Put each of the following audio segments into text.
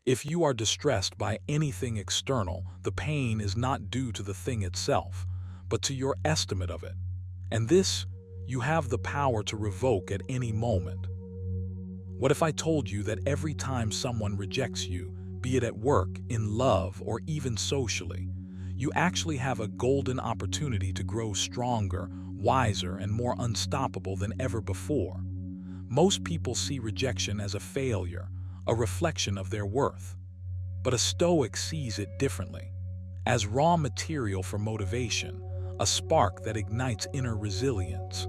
If you are distressed by anything external, the pain is not due to the thing itself, but to your estimate of it. And this, you have the power to revoke at any moment. What if I told you that every time someone rejects you, be it at work, in love, or even socially, you actually have a golden opportunity to grow stronger, wiser, and more unstoppable than ever before? Most people see rejection as a failure, a reflection of their worth. But a Stoic sees it differently, as raw material for motivation, a spark that ignites inner resilience.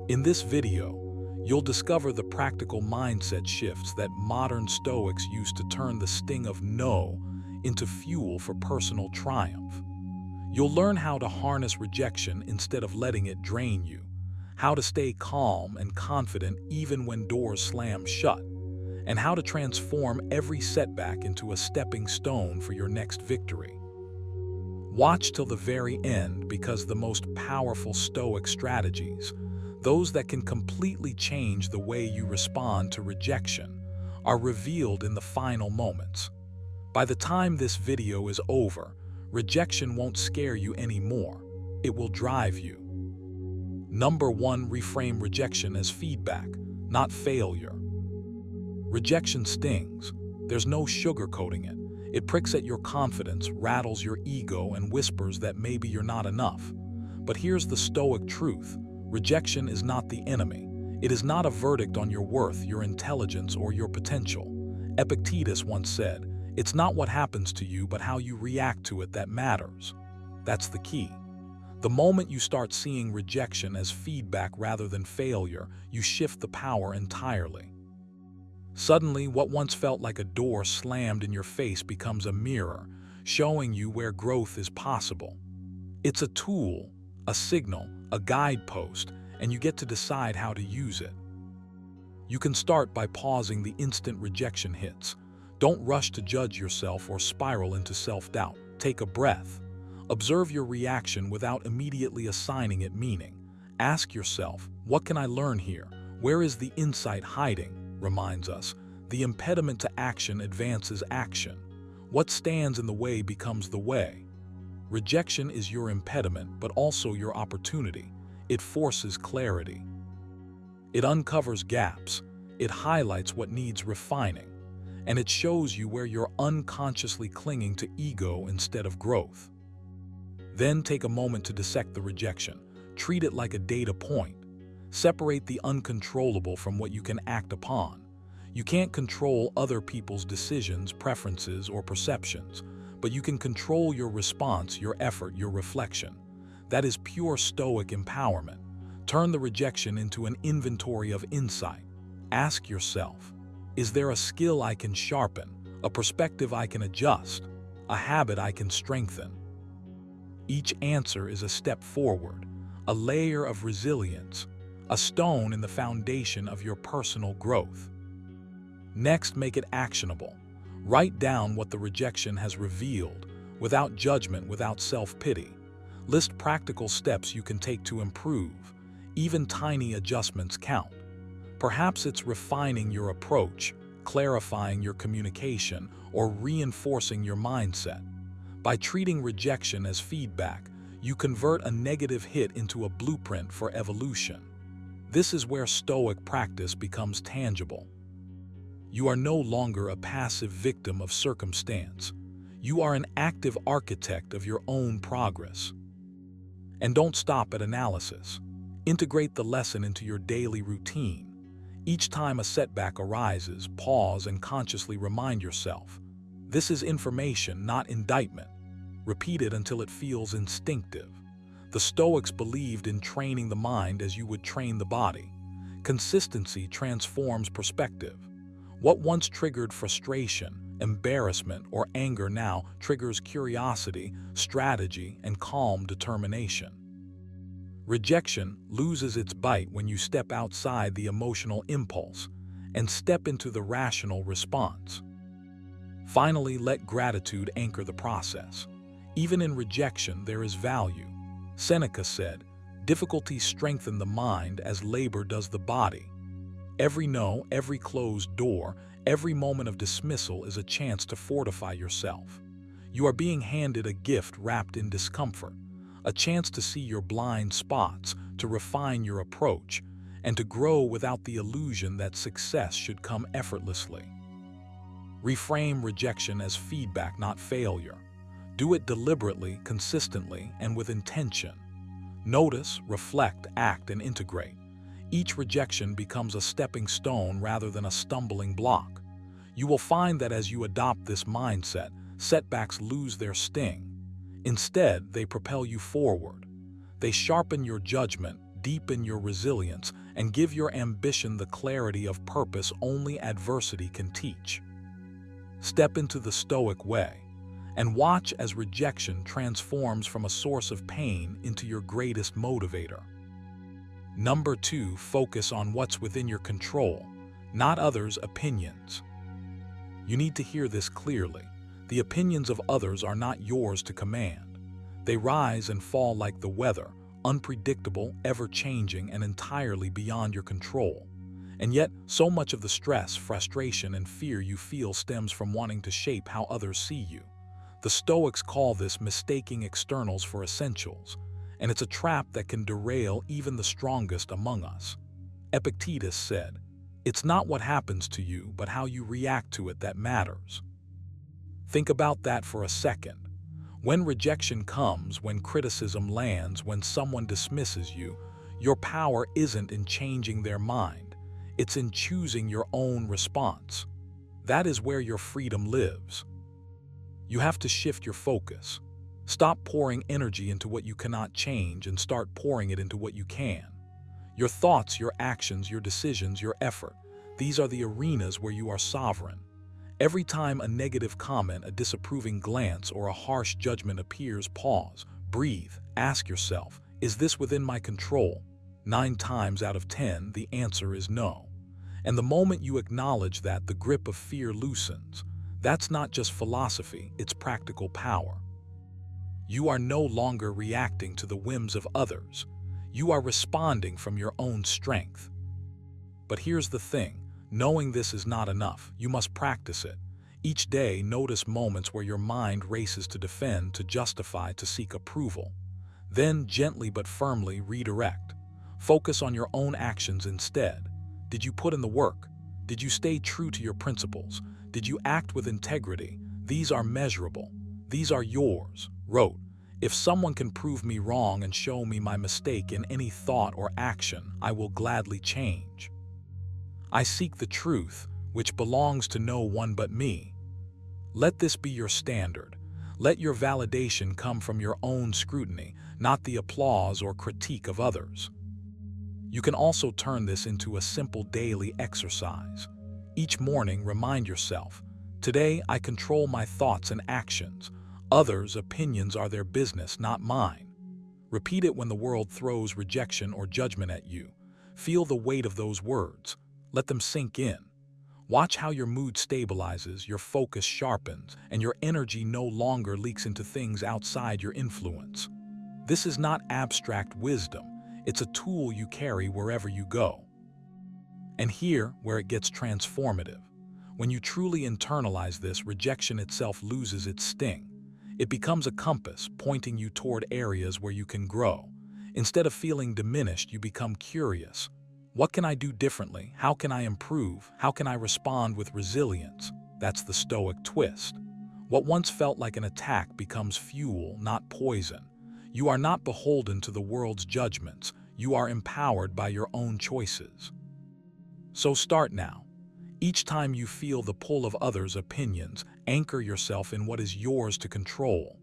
In this video, you'll discover the practical mindset shifts that modern Stoics use to turn the sting of no into fuel for personal triumph. You'll learn how to harness rejection instead of letting it drain you, how to stay calm and confident even when doors slam shut, and how to transform every setback into a stepping stone for your next victory. Watch till the very end, because the most powerful Stoic strategies, those that can completely change the way you respond to rejection, are revealed in the final moments. By the time this video is over, rejection won't scare you anymore. It will drive you. Number 1. Reframe rejection as feedback, not failure. Rejection stings. There's no sugarcoating it. It pricks at your confidence, rattles your ego, and whispers that maybe you're not enough. But here's the Stoic truth. Rejection is not the enemy. It is not a verdict on your worth, your intelligence, or your potential. Epictetus once said, "It's not what happens to you, but how you react to it that matters." That's the key. The moment you start seeing rejection as feedback rather than failure, you shift the power entirely. Suddenly, what once felt like a door slammed in your face becomes a mirror, showing you where growth is possible. It's a tool, a signal, a guidepost, and you get to decide how to use it. You can start by pausing the instant rejection hits. Don't rush to judge yourself or spiral into self-doubt. Take a breath. Observe your reaction without immediately assigning it meaning. Ask yourself, what can I learn here? Where is the insight hiding? Reminds us, the impediment to action advances action. What stands in the way becomes the way. Rejection is your impediment, but also your opportunity. It forces clarity. It uncovers gaps. It highlights what needs refining. And it shows you where you're unconsciously clinging to ego instead of growth. Then take a moment to dissect the rejection. Treat it like a data point. Separate the uncontrollable from what you can act upon. You can't control other people's decisions, preferences, or perceptions, but you can control your response, your effort, your reflection. That is pure Stoic empowerment. Turn the rejection into an inventory of insight. Ask yourself, is there a skill I can sharpen, a perspective I can adjust, a habit I can strengthen? Each answer is a step forward, a layer of resilience, a stone in the foundation of your personal growth. Next, make it actionable. Write down what the rejection has revealed, without judgment, without self-pity. List practical steps you can take to improve. Even tiny adjustments count. Perhaps it's refining your approach, clarifying your communication, or reinforcing your mindset. By treating rejection as feedback, you convert a negative hit into a blueprint for evolution. This is where Stoic practice becomes tangible. You are no longer a passive victim of circumstance. You are an active architect of your own progress. And don't stop at analysis. Integrate the lesson into your daily routine. Each time a setback arises, pause and consciously remind yourself, this is information, not indictment. Repeat it until it feels instinctive. The Stoics believed in training the mind as you would train the body. Consistency transforms perspective. What once triggered frustration, embarrassment, or anger now triggers curiosity, strategy, and calm determination. Rejection loses its bite when you step outside the emotional impulse and step into the rational response. Finally, let gratitude anchor the process. Even in rejection, there is value. Seneca said, "Difficulties strengthen the mind as labor does the body." Every no, every closed door, Every moment of dismissal is a chance to fortify yourself. You are being handed a gift wrapped in discomfort, a chance to see your blind spots, to refine your approach, and to grow without the illusion that success should come effortlessly. Reframe rejection as feedback, not failure. Do it deliberately, consistently, and with intention. Notice, reflect, act, and integrate. Each rejection becomes a stepping stone rather than a stumbling block. You will find that as you adopt this mindset, setbacks lose their sting. Instead, they propel you forward. They sharpen your judgment, deepen your resilience, and give your ambition the clarity of purpose only adversity can teach. Step into the Stoic way and watch as rejection transforms from a source of pain into your greatest motivator. Number 2, focus on what's within your control, not others' opinions. You need to hear this clearly. The opinions of others are not yours to command. They rise and fall like the weather, unpredictable, ever-changing, and entirely beyond your control. And yet, so much of the stress, frustration, and fear you feel stems from wanting to shape how others see you. The Stoics call this mistaking externals for essentials, and it's a trap that can derail even the strongest among us. Epictetus said, "It's not what happens to you, but how you react to it that matters." Think about that for a second. When rejection comes, when criticism lands, when someone dismisses you, your power isn't in changing their mind. It's in choosing your own response. That is where your freedom lives. You have to shift your focus. Stop pouring energy into what you cannot change and start pouring it into what you can. Your thoughts, your actions, your decisions, your effort. These are the arenas where you are sovereign. Every time a negative comment, a disapproving glance, or a harsh judgment appears, pause, breathe, ask yourself, is this within my control? 9 times out of 10, the answer is no. And the moment you acknowledge that, the grip of fear loosens. That's not just philosophy, it's practical power. You are no longer reacting to the whims of others. You are responding from your own strength. But here's the thing, knowing this is not enough. You must practice it. Each day, notice moments where your mind races to defend, to justify, to seek approval. Then, gently but firmly redirect. Focus on your own actions instead. Did you put in the work? Did you stay true to your principles? Did you act with integrity? These are measurable. These are yours. Wrote, "If someone can prove me wrong and show me my mistake in any thought or action, I will gladly change. I seek the truth, which belongs to no one but me." Let this be your standard. Let your validation come from your own scrutiny, not the applause or critique of others. You can also turn this into a simple daily exercise. Each morning, remind yourself, today I control my thoughts and actions. Others' opinions are their business, not mine. Repeat it when the world throws rejection or judgment at you. Feel the weight of those words. Let them sink in. Watch how your mood stabilizes, your focus sharpens, and your energy no longer leaks into things outside your influence. This is not abstract wisdom. It's a tool you carry wherever you go. And here, where it gets transformative. When you truly internalize this, rejection itself loses its sting. It becomes a compass, pointing you toward areas where you can grow. Instead of feeling diminished, you become curious. What can I do differently? How can I improve? How can I respond with resilience? That's the Stoic twist. What once felt like an attack becomes fuel, not poison. You are not beholden to the world's judgments. You are empowered by your own choices. So start now. Each time you feel the pull of others' opinions, anchor yourself in what is yours to control.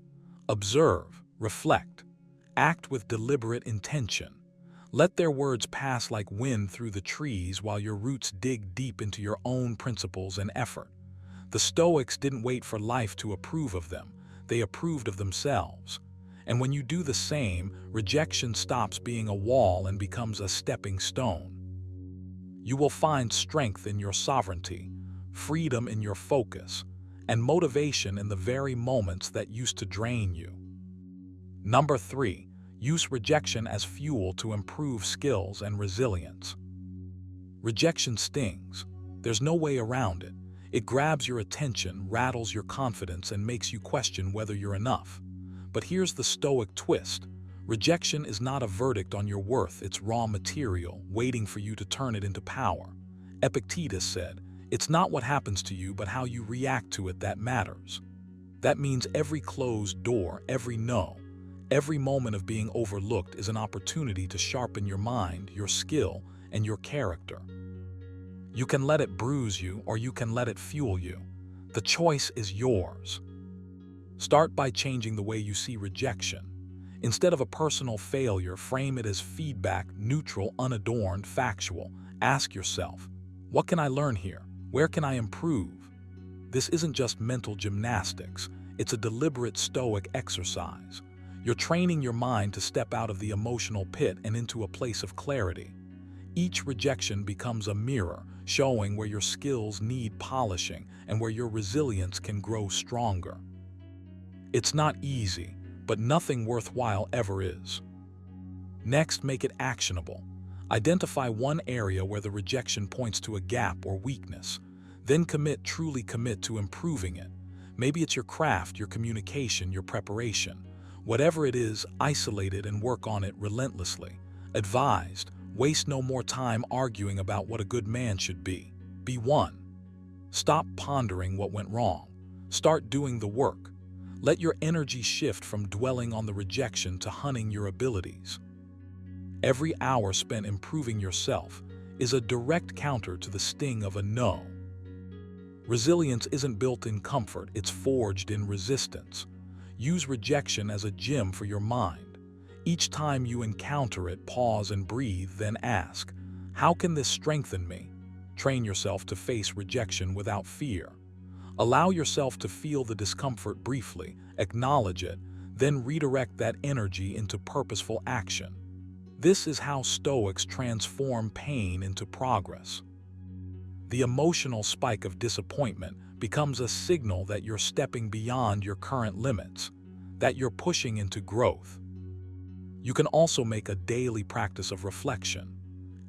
Observe, reflect, act with deliberate intention. Let their words pass like wind through the trees while your roots dig deep into your own principles and effort. The Stoics didn't wait for life to approve of them. They approved of themselves. And when you do the same, rejection stops being a wall and becomes a stepping stone. You will find strength in your sovereignty, freedom in your focus, and motivation in the very moments that used to drain you. Number 3. Use rejection as fuel to improve skills and resilience. Rejection stings. There's no way around it. It grabs your attention, rattles your confidence, and makes you question whether you're enough. But here's the Stoic twist. Rejection is not a verdict on your worth, it's raw material, waiting for you to turn it into power. Epictetus said, "It's not what happens to you, but how you react to it that matters." That means every closed door, every no, every moment of being overlooked is an opportunity to sharpen your mind, your skill, and your character. You can let it bruise you, or you can let it fuel you. The choice is yours. Start by changing the way you see rejection. Instead of a personal failure, frame it as feedback, neutral, unadorned, factual. Ask yourself, what can I learn here? Where can I improve? This isn't just mental gymnastics, it's a deliberate Stoic exercise. You're training your mind to step out of the emotional pit and into a place of clarity. Each rejection becomes a mirror, showing where your skills need polishing and where your resilience can grow stronger. It's not easy, but nothing worthwhile ever is. Next, make it actionable. Identify one area where the rejection points to a gap or weakness. Then truly commit to improving it. Maybe it's your craft, your communication, your preparation. Whatever it is, isolate it and work on it relentlessly. Advised, waste no more time arguing about what a good man should be. Be one. Stop pondering what went wrong. Start doing the work. Let your energy shift from dwelling on the rejection to hunting your abilities. Every hour spent improving yourself is a direct counter to the sting of a no. Resilience isn't built in comfort, it's forged in resistance. Use rejection as a gym for your mind. Each time you encounter it, pause and breathe, then ask, how can this strengthen me? Train yourself to face rejection without fear. Allow yourself to feel the discomfort briefly, acknowledge it, then redirect that energy into purposeful action. This is how Stoics transform pain into progress. The emotional spike of disappointment becomes a signal that you're stepping beyond your current limits, that you're pushing into growth. You can also make a daily practice of reflection.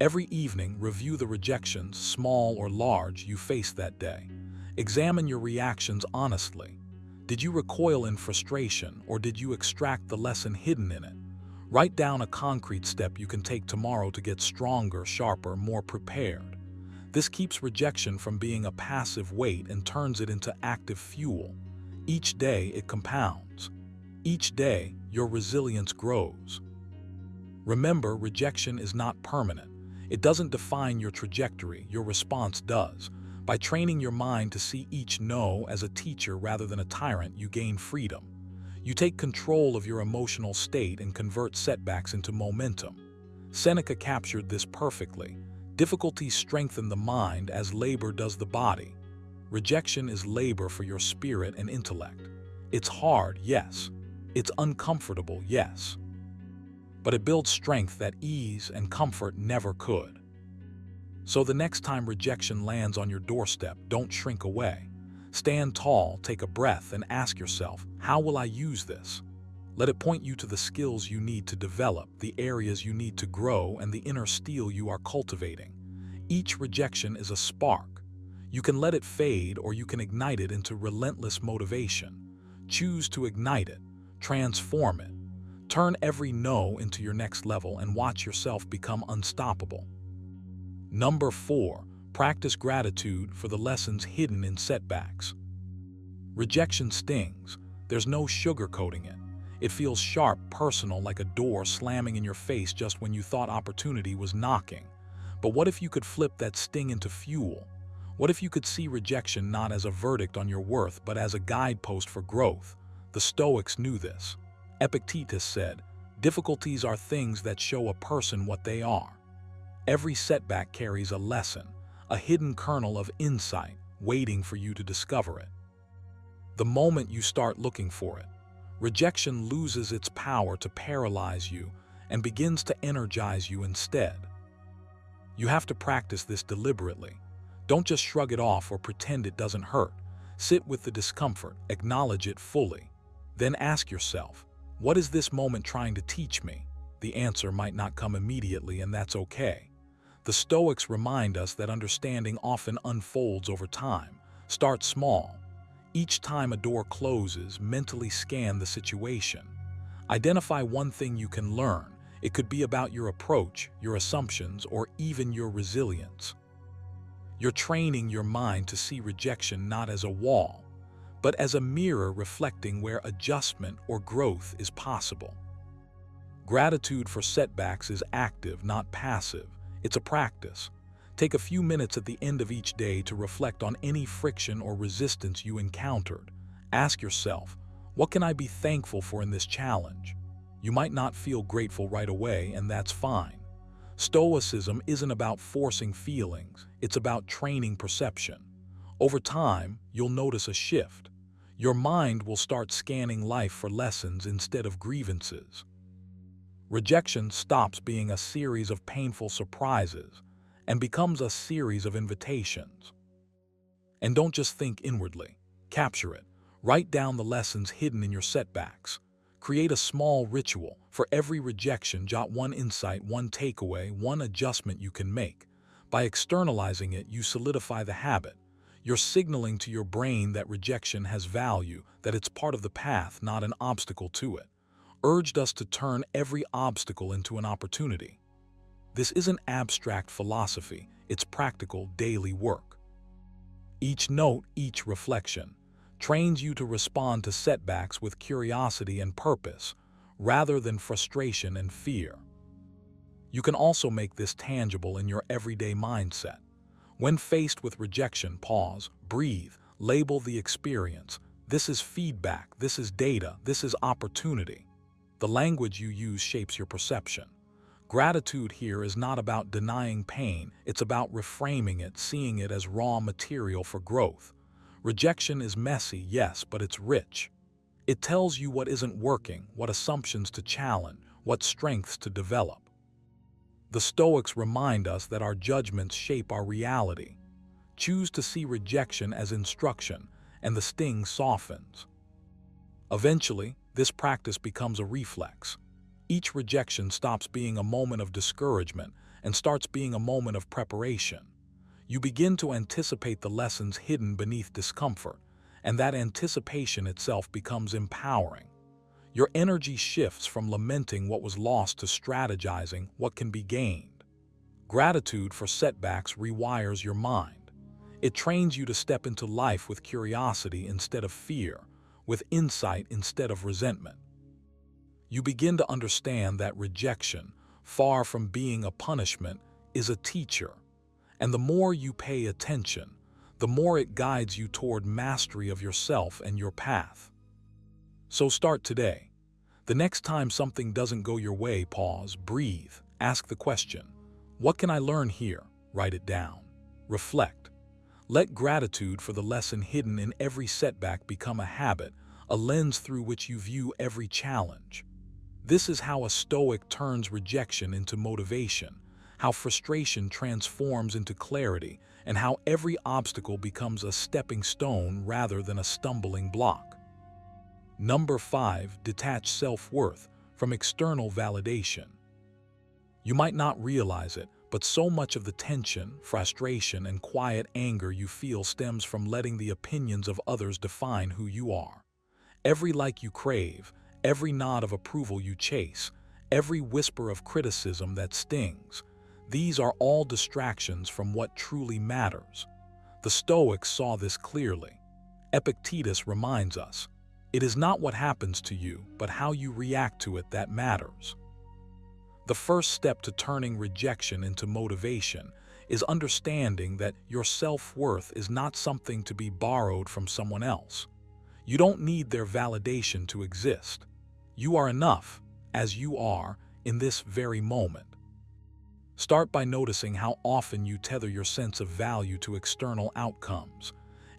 Every evening, review the rejections, small or large, you faced that day. Examine your reactions honestly. Did you recoil in frustration, or did you extract the lesson hidden in it? Write down a concrete step you can take tomorrow to get stronger, sharper, more prepared. This keeps rejection from being a passive weight and turns it into active fuel. Each day, it compounds. Each day, your resilience grows. Remember, rejection is not permanent. It doesn't define your trajectory, your response does. By training your mind to see each no as a teacher rather than a tyrant, you gain freedom. You take control of your emotional state and convert setbacks into momentum. Seneca captured this perfectly. Difficulties strengthen the mind as labor does the body. Rejection is labor for your spirit and intellect. It's hard, yes. It's uncomfortable, yes. But it builds strength that ease and comfort never could. So the next time rejection lands on your doorstep, don't shrink away. Stand tall, take a breath, and ask yourself, how will I use this? Let it point you to the skills you need to develop, the areas you need to grow, and the inner steel you are cultivating. Each rejection is a spark. You can let it fade, or you can ignite it into relentless motivation. Choose to ignite it, transform it. Turn every no into your next level and watch yourself become unstoppable. Number 4, practice gratitude for the lessons hidden in setbacks. Rejection stings. There's no sugarcoating it. It feels sharp, personal, like a door slamming in your face just when you thought opportunity was knocking. But what if you could flip that sting into fuel? What if you could see rejection not as a verdict on your worth, but as a guidepost for growth? The Stoics knew this. Epictetus said, "Difficulties are things that show a person what they are." Every setback carries a lesson, a hidden kernel of insight waiting for you to discover it. The moment you start looking for it, rejection loses its power to paralyze you and begins to energize you instead. You have to practice this deliberately. Don't just shrug it off or pretend it doesn't hurt. Sit with the discomfort, acknowledge it fully. Then ask yourself, what is this moment trying to teach me? The answer might not come immediately, and that's okay. The Stoics remind us that understanding often unfolds over time, Start small. Each time a door closes, mentally scan the situation. Identify one thing you can learn. It could be about your approach, your assumptions, or even your resilience. You're training your mind to see rejection not as a wall, but as a mirror reflecting where adjustment or growth is possible. Gratitude for setbacks is active, not passive. It's a practice. Take a few minutes at the end of each day to reflect on any friction or resistance you encountered. Ask yourself, what can I be thankful for in this challenge? You might not feel grateful right away, and that's fine. Stoicism isn't about forcing feelings, it's about training perception. Over time, you'll notice a shift. Your mind will start scanning life for lessons instead of grievances. Rejection stops being a series of painful surprises and becomes a series of invitations. And don't just think inwardly. Capture it. Write down the lessons hidden in your setbacks. Create a small ritual. For every rejection, jot one insight, one takeaway, one adjustment you can make. By externalizing it, you solidify the habit. You're signaling to your brain that rejection has value, that it's part of the path, not an obstacle to it. Urged us to turn every obstacle into an opportunity. This isn't abstract philosophy, it's practical daily work. Each note, each reflection, trains you to respond to setbacks with curiosity and purpose, rather than frustration and fear. You can also make this tangible in your everyday mindset. When faced with rejection, pause, breathe, label the experience. This is feedback, this is data, this is opportunity. The language you use shapes your perception. Gratitude here is not about denying pain, it's about reframing it, seeing it as raw material for growth. Rejection is messy, yes, but it's rich. It tells you what isn't working, what assumptions to challenge, what strengths to develop. The Stoics remind us that our judgments shape our reality. Choose to see rejection as instruction, and the sting softens. Eventually, this practice becomes a reflex. Each rejection stops being a moment of discouragement and starts being a moment of preparation. You begin to anticipate the lessons hidden beneath discomfort, and that anticipation itself becomes empowering. Your energy shifts from lamenting what was lost to strategizing what can be gained. Gratitude for setbacks rewires your mind. It trains you to step into life with curiosity instead of fear, with insight instead of resentment. You begin to understand that rejection, far from being a punishment, is a teacher. And the more you pay attention, the more it guides you toward mastery of yourself and your path. So start today. The next time something doesn't go your way, pause, breathe, ask the question, what can I learn here? Write it down. Reflect. Let gratitude for the lesson hidden in every setback become a habit, a lens through which you view every challenge. This is how a Stoic turns rejection into motivation, how frustration transforms into clarity, and how every obstacle becomes a stepping stone rather than a stumbling block. Number 5, detach self-worth from external validation. You might not realize it, but so much of the tension, frustration, and quiet anger you feel stems from letting the opinions of others define who you are. Every like you crave, every nod of approval you chase, every whisper of criticism that stings, these are all distractions from what truly matters. The Stoics saw this clearly. Epictetus reminds us, it is not what happens to you, but how you react to it that matters. The first step to turning rejection into motivation is understanding that your self-worth is not something to be borrowed from someone else. You don't need their validation to exist. You are enough, as you are, in this very moment. Start by noticing how often you tether your sense of value to external outcomes.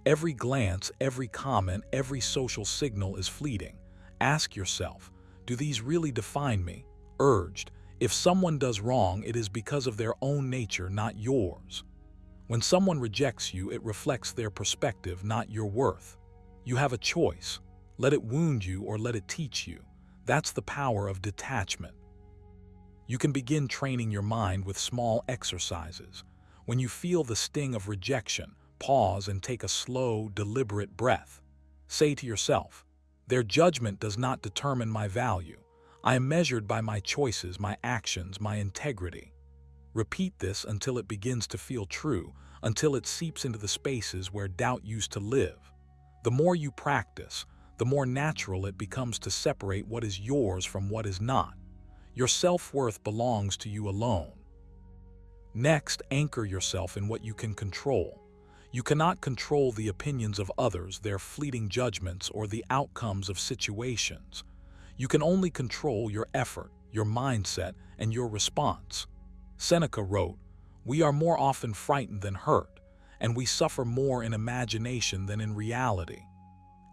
Every glance, every comment, every social signal is fleeting. Ask yourself, do these really define me? Urged, if someone does wrong, it is because of their own nature, not yours. When someone rejects you, it reflects their perspective, not your worth. You have a choice. Let it wound you or let it teach you. That's the power of detachment. You can begin training your mind with small exercises. When you feel the sting of rejection, pause and take a slow, deliberate breath. Say to yourself, "Their judgment does not determine my value. I am measured by my choices, my actions, my integrity." Repeat this until it begins to feel true, until it seeps into the spaces where doubt used to live. The more you practice, the more natural it becomes to separate what is yours from what is not. Your self-worth belongs to you alone. Next, anchor yourself in what you can control. You cannot control the opinions of others, their fleeting judgments, or the outcomes of situations. You can only control your effort, your mindset, and your response. Seneca wrote, "We are more often frightened than hurt, and we suffer more in imagination than in reality."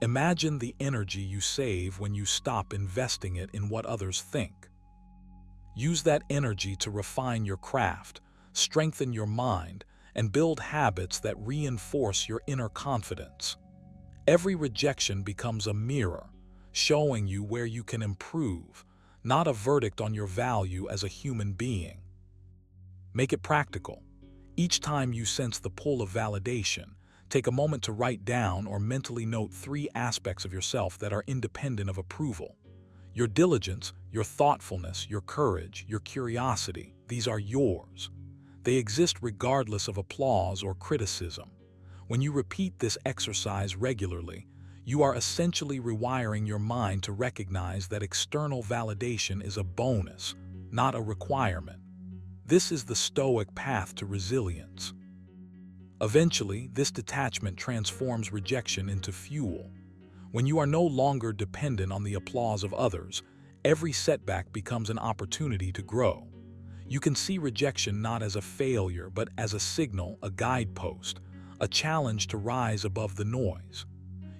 Imagine the energy you save when you stop investing it in what others think. Use that energy to refine your craft, strengthen your mind, and build habits that reinforce your inner confidence. Every rejection becomes a mirror, showing you where you can improve, not a verdict on your value as a human being. Make it practical. Each time you sense the pull of validation, take a moment to write down or mentally note 3 aspects of yourself that are independent of approval. Your diligence, your thoughtfulness, your courage, your curiosity, these are yours. They exist regardless of applause or criticism. When you repeat this exercise regularly, you are essentially rewiring your mind to recognize that external validation is a bonus, not a requirement. This is the Stoic path to resilience. Eventually, this detachment transforms rejection into fuel. When you are no longer dependent on the applause of others, every setback becomes an opportunity to grow. You can see rejection not as a failure, but as a signal, a guidepost, a challenge to rise above the noise.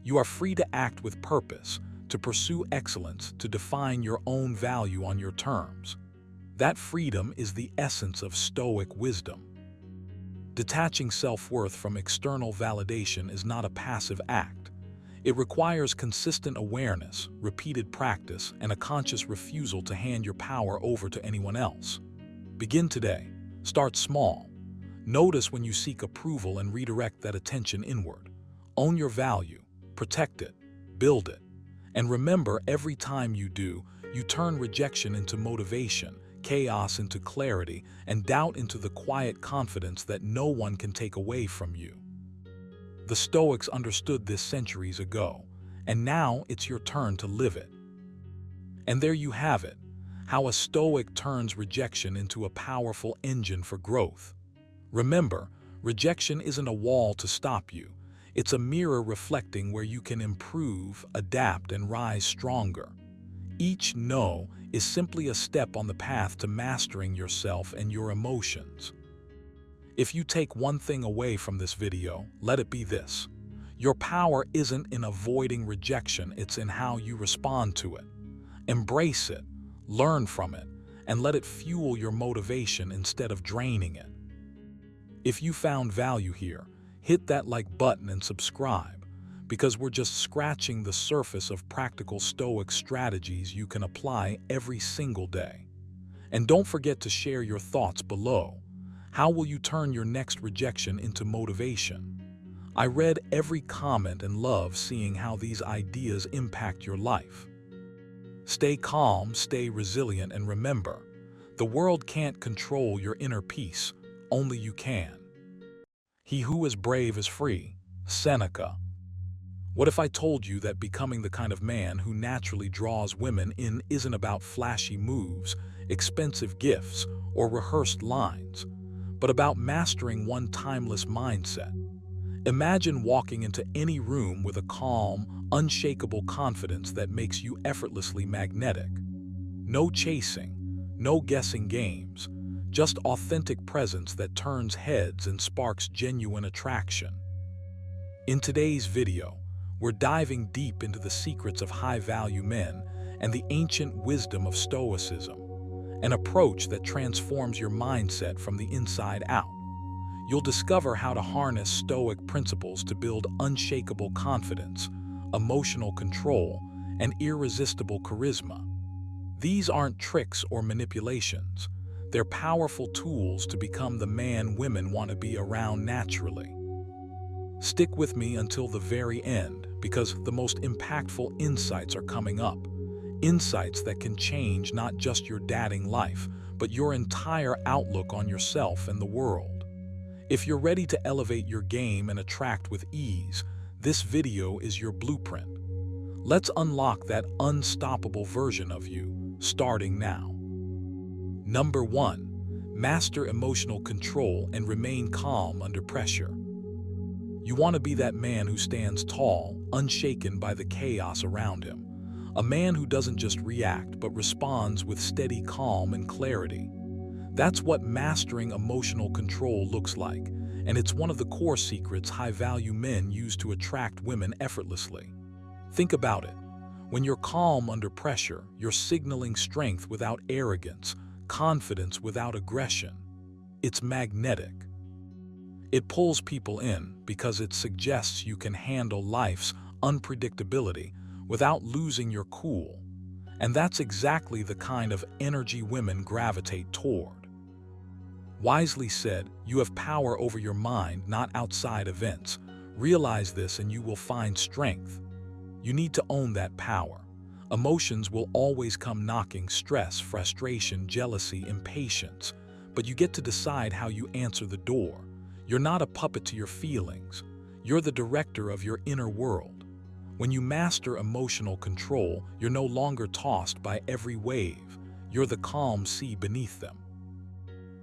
You are free to act with purpose, to pursue excellence, to define your own value on your terms. That freedom is the essence of Stoic wisdom. Detaching self-worth from external validation is not a passive act. It requires consistent awareness, repeated practice, and a conscious refusal to hand your power over to anyone else. Begin today. Start small. Notice when you seek approval and redirect that attention inward. Own your value, protect it, build it. And remember, every time you do, you turn rejection into motivation, chaos into clarity, and doubt into the quiet confidence that no one can take away from you. The Stoics understood this centuries ago, and now it's your turn to live it. And there you have it, how a Stoic turns rejection into a powerful engine for growth. Remember, rejection isn't a wall to stop you. It's a mirror reflecting where you can improve, adapt, and rise stronger. Each no is simply a step on the path to mastering yourself and your emotions. If you take one thing away from this video, let it be this. Your power isn't in avoiding rejection, it's in how you respond to it. Embrace it, learn from it, and let it fuel your motivation instead of draining it. If you found value here, hit that like button and subscribe, because we're just scratching the surface of practical Stoic strategies you can apply every single day. And don't forget to share your thoughts below. How will you turn your next rejection into motivation? I read every comment and love seeing how these ideas impact your life. Stay calm, stay resilient, and remember, the world can't control your inner peace, only you can. He who is brave is free. Seneca. What if I told you that becoming the kind of man who naturally draws women in isn't about flashy moves, expensive gifts, or rehearsed lines, but about mastering one timeless mindset? Imagine walking into any room with a calm, unshakable confidence that makes you effortlessly magnetic. No chasing, no guessing games, just authentic presence that turns heads and sparks genuine attraction. In today's video, we're diving deep into the secrets of high-value men and the ancient wisdom of Stoicism, an approach that transforms your mindset from the inside out. You'll discover how to harness Stoic principles to build unshakable confidence, emotional control, and irresistible charisma. These aren't tricks or manipulations. They're powerful tools to become the man women want to be around naturally. Stick with me until the very end, because the most impactful insights are coming up. Insights that can change not just your dating life, but your entire outlook on yourself and the world. If you're ready to elevate your game and attract with ease, this video is your blueprint. Let's unlock that unstoppable version of you, starting now. Number 1. Master emotional control and remain calm under pressure. You want to be that man who stands tall, unshaken by the chaos around him. A man who doesn't just react, but responds with steady calm and clarity. That's what mastering emotional control looks like, and it's one of the core secrets high-value men use to attract women effortlessly. Think about it. When you're calm under pressure, you're signaling strength without arrogance, confidence without aggression. It's magnetic. It pulls people in because it suggests you can handle life's unpredictability without losing your cool. And that's exactly the kind of energy women gravitate toward. Wisely said, you have power over your mind, not outside events. Realize this and you will find strength. You need to own that power. Emotions will always come knocking: stress, frustration, jealousy, impatience. But you get to decide how you answer the door. You're not a puppet to your feelings. You're the director of your inner world. When you master emotional control, you're no longer tossed by every wave. You're the calm sea beneath them.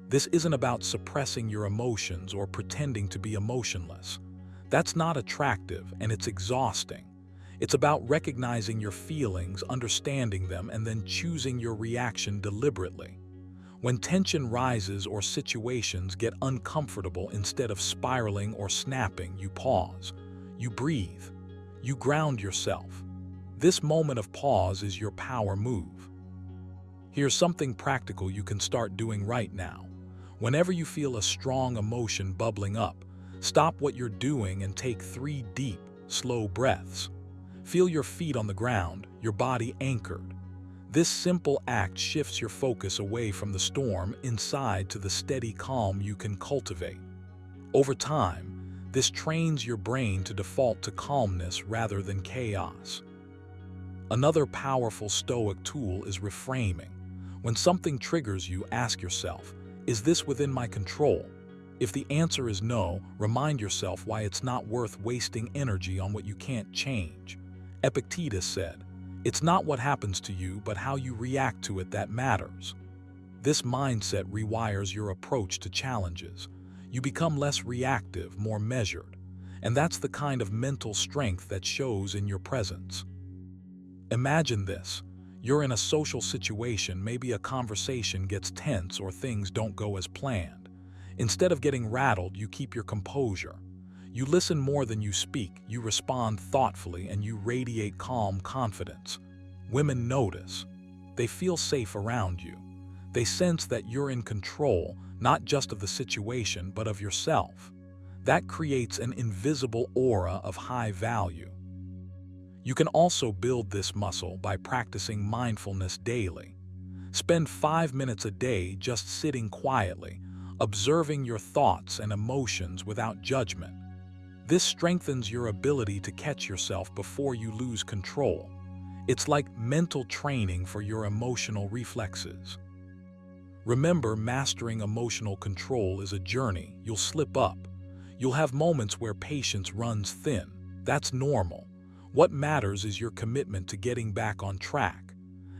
This isn't about suppressing your emotions or pretending to be emotionless. That's not attractive, and it's exhausting. It's about recognizing your feelings, understanding them, and then choosing your reaction deliberately. When tension rises or situations get uncomfortable, instead of spiraling or snapping, you pause. You breathe. You ground yourself. This moment of pause is your power move. Here's something practical you can start doing right now. Whenever you feel a strong emotion bubbling up, stop what you're doing and take 3 deep, slow breaths. Feel your feet on the ground, your body anchored. This simple act shifts your focus away from the storm inside to the steady calm you can cultivate. Over time, this trains your brain to default to calmness rather than chaos. Another powerful Stoic tool is reframing. When something triggers you, ask yourself, is this within my control? If the answer is no, remind yourself why it's not worth wasting energy on what you can't change. Epictetus said, "It's not what happens to you, but how you react to it that matters." This mindset rewires your approach to challenges. You become less reactive, more measured, and that's the kind of mental strength that shows in your presence. Imagine this. You're in a social situation, maybe a conversation gets tense or things don't go as planned. Instead of getting rattled, you keep your composure. You listen more than you speak, you respond thoughtfully, and you radiate calm confidence. Women notice. They feel safe around you. They sense that you're in control, not just of the situation, but of yourself. That creates an invisible aura of high value. You can also build this muscle by practicing mindfulness daily. Spend 5 minutes a day just sitting quietly, observing your thoughts and emotions without judgment. This strengthens your ability to catch yourself before you lose control. It's like mental training for your emotional reflexes. Remember, mastering emotional control is a journey. You'll slip up. You'll have moments where patience runs thin. That's normal. What matters is your commitment to getting back on track.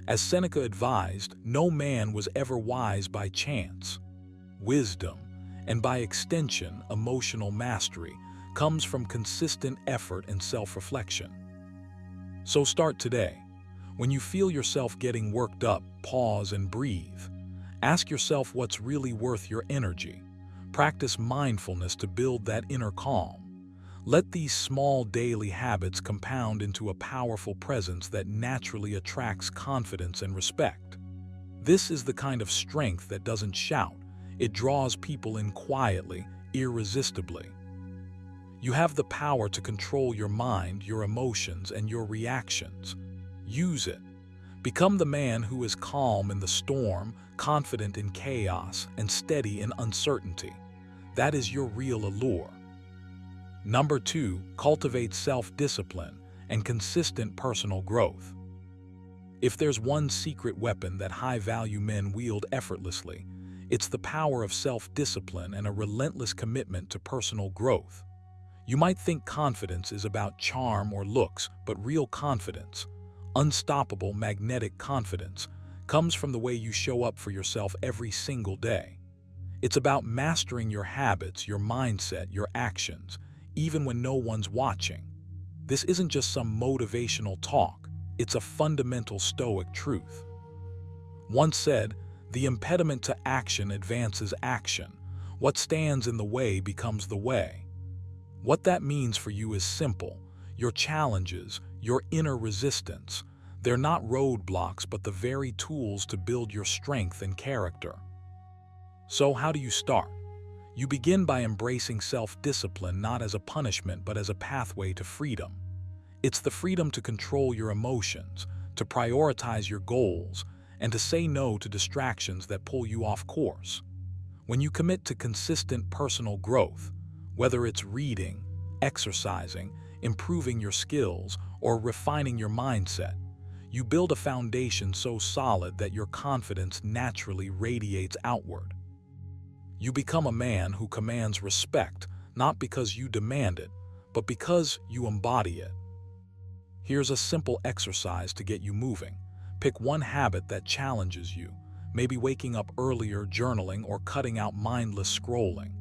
As Seneca advised, no man was ever wise by chance. Wisdom, and by extension, emotional mastery, comes from consistent effort and self-reflection. So start today. When you feel yourself getting worked up, pause and breathe. Ask yourself what's really worth your energy. Practice mindfulness to build that inner calm. Let these small daily habits compound into a powerful presence that naturally attracts confidence and respect. This is the kind of strength that doesn't shout. It draws people in quietly, irresistibly. You have the power to control your mind, your emotions, and your reactions. Use it. Become the man who is calm in the storm, confident in chaos, and steady in uncertainty. That is your real allure. Number 2, cultivate self-discipline and consistent personal growth. If there's one secret weapon that high-value men wield effortlessly, it's the power of self-discipline and a relentless commitment to personal growth. You might think confidence is about charm or looks, but real confidence, unstoppable magnetic confidence, comes from the way you show up for yourself every single day. It's about mastering your habits, your mindset, your actions, even when no one's watching. This isn't just some motivational talk, it's a fundamental Stoic truth. Once said, "The impediment to action advances action. What stands in the way becomes the way." What that means for you is simple. Your challenges, your inner resistance, they're not roadblocks but the very tools to build your strength and character. So how do you start? You begin by embracing self-discipline not as a punishment but as a pathway to freedom. It's the freedom to control your emotions, to prioritize your goals, and to say no to distractions that pull you off course. When you commit to consistent personal growth, whether it's reading, exercising, improving your skills, or refining your mindset, you build a foundation so solid that your confidence naturally radiates outward. You become a man who commands respect, not because you demand it, but because you embody it. Here's a simple exercise to get you moving. Pick one habit that challenges you, maybe waking up earlier, journaling, or cutting out mindless scrolling.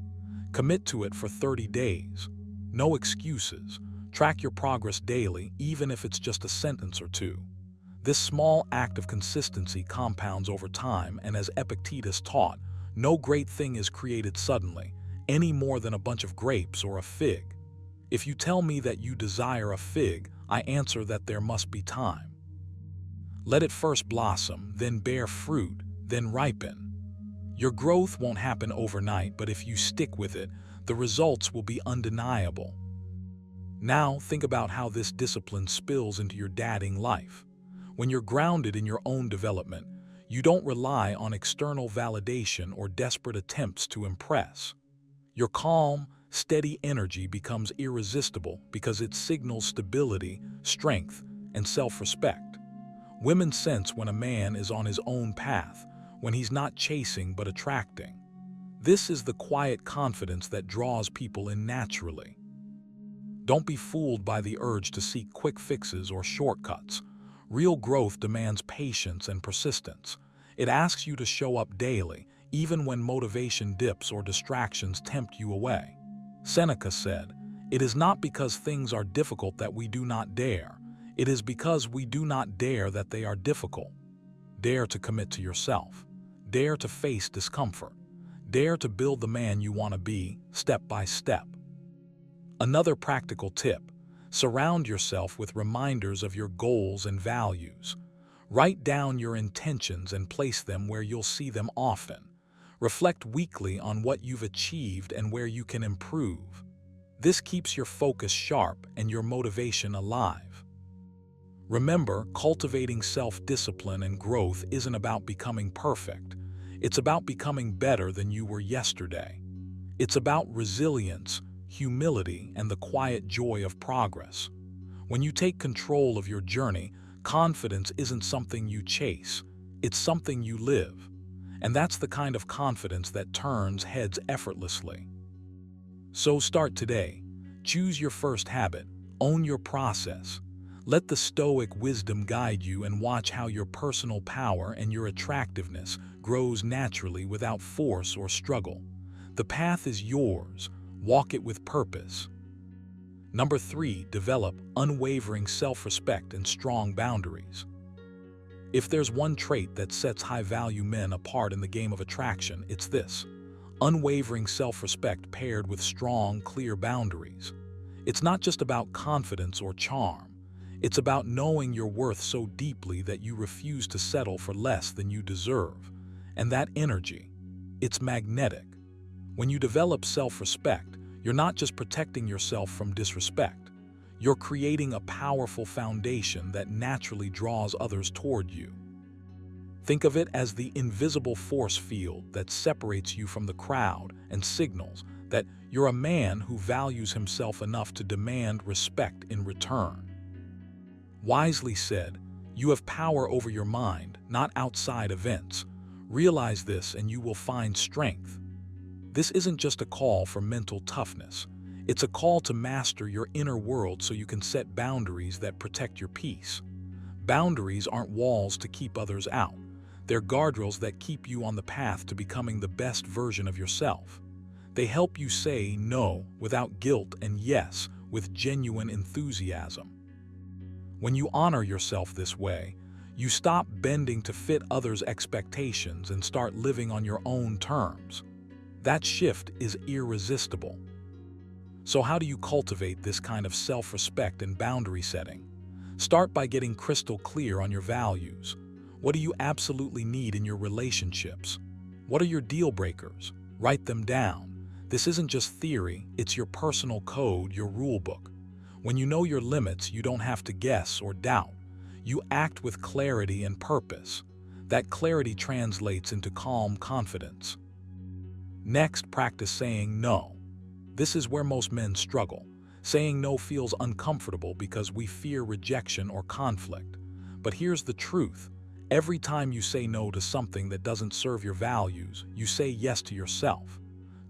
Commit to it for 30 days. No excuses. Track your progress daily, even if it's just a sentence or two. This small act of consistency compounds over time, and as Epictetus taught, no great thing is created suddenly, any more than a bunch of grapes or a fig. If you tell me that you desire a fig, I answer that there must be time. Let it first blossom, then bear fruit, then ripen. Your growth won't happen overnight, but if you stick with it, the results will be undeniable. Now think about how this discipline spills into your dating life. When you're grounded in your own development, you don't rely on external validation or desperate attempts to impress. Your calm, steady energy becomes irresistible because it signals stability, strength, and self-respect. Women sense when a man is on his own path, when he's not chasing but attracting. This is the quiet confidence that draws people in naturally. Don't be fooled by the urge to seek quick fixes or shortcuts. Real growth demands patience and persistence. It asks you to show up daily, even when motivation dips or distractions tempt you away. Seneca said, "It is not because things are difficult that we do not dare. It is because we do not dare that they are difficult." Dare to commit to yourself. Dare to face discomfort. Dare to build the man you want to be, step by step. Another practical tip: surround yourself with reminders of your goals and values. Write down your intentions and place them where you'll see them often. Reflect weekly on what you've achieved and where you can improve. This keeps your focus sharp and your motivation alive. Remember, cultivating self-discipline and growth isn't about becoming perfect. It's about becoming better than you were yesterday. It's about resilience, humility, and the quiet joy of progress. When you take control of your journey, confidence isn't something you chase, it's something you live. And that's the kind of confidence that turns heads effortlessly. So start today. Choose your first habit. Own your process. Let the Stoic wisdom guide you and watch how your personal power and your attractiveness grows naturally without force or struggle. The path is yours. Walk it with purpose. Number 3, develop unwavering self-respect and strong boundaries. If there's one trait that sets high-value men apart in the game of attraction, it's this: unwavering self-respect paired with strong, clear boundaries. It's not just about confidence or charm. It's about knowing your worth so deeply that you refuse to settle for less than you deserve. And that energy, it's magnetic. When you develop self-respect, you're not just protecting yourself from disrespect. You're creating a powerful foundation that naturally draws others toward you. Think of it as the invisible force field that separates you from the crowd and signals that you're a man who values himself enough to demand respect in return. Wisely said, you have power over your mind, not outside events. Realize this and you will find strength. This isn't just a call for mental toughness. It's a call to master your inner world so you can set boundaries that protect your peace. Boundaries aren't walls to keep others out. They're guardrails that keep you on the path to becoming the best version of yourself. They help you say no without guilt and yes with genuine enthusiasm. When you honor yourself this way, you stop bending to fit others' expectations and start living on your own terms. That shift is irresistible. So how do you cultivate this kind of self-respect and boundary setting? Start by getting crystal clear on your values. What do you absolutely need in your relationships? What are your deal breakers? Write them down. This isn't just theory, it's your personal code, your rule book. When you know your limits, you don't have to guess or doubt. You act with clarity and purpose. That clarity translates into calm confidence. Next, practice saying no. This is where most men struggle. Saying no feels uncomfortable because we fear rejection or conflict. But here's the truth. Every time you say no to something that doesn't serve your values, you say yes to yourself.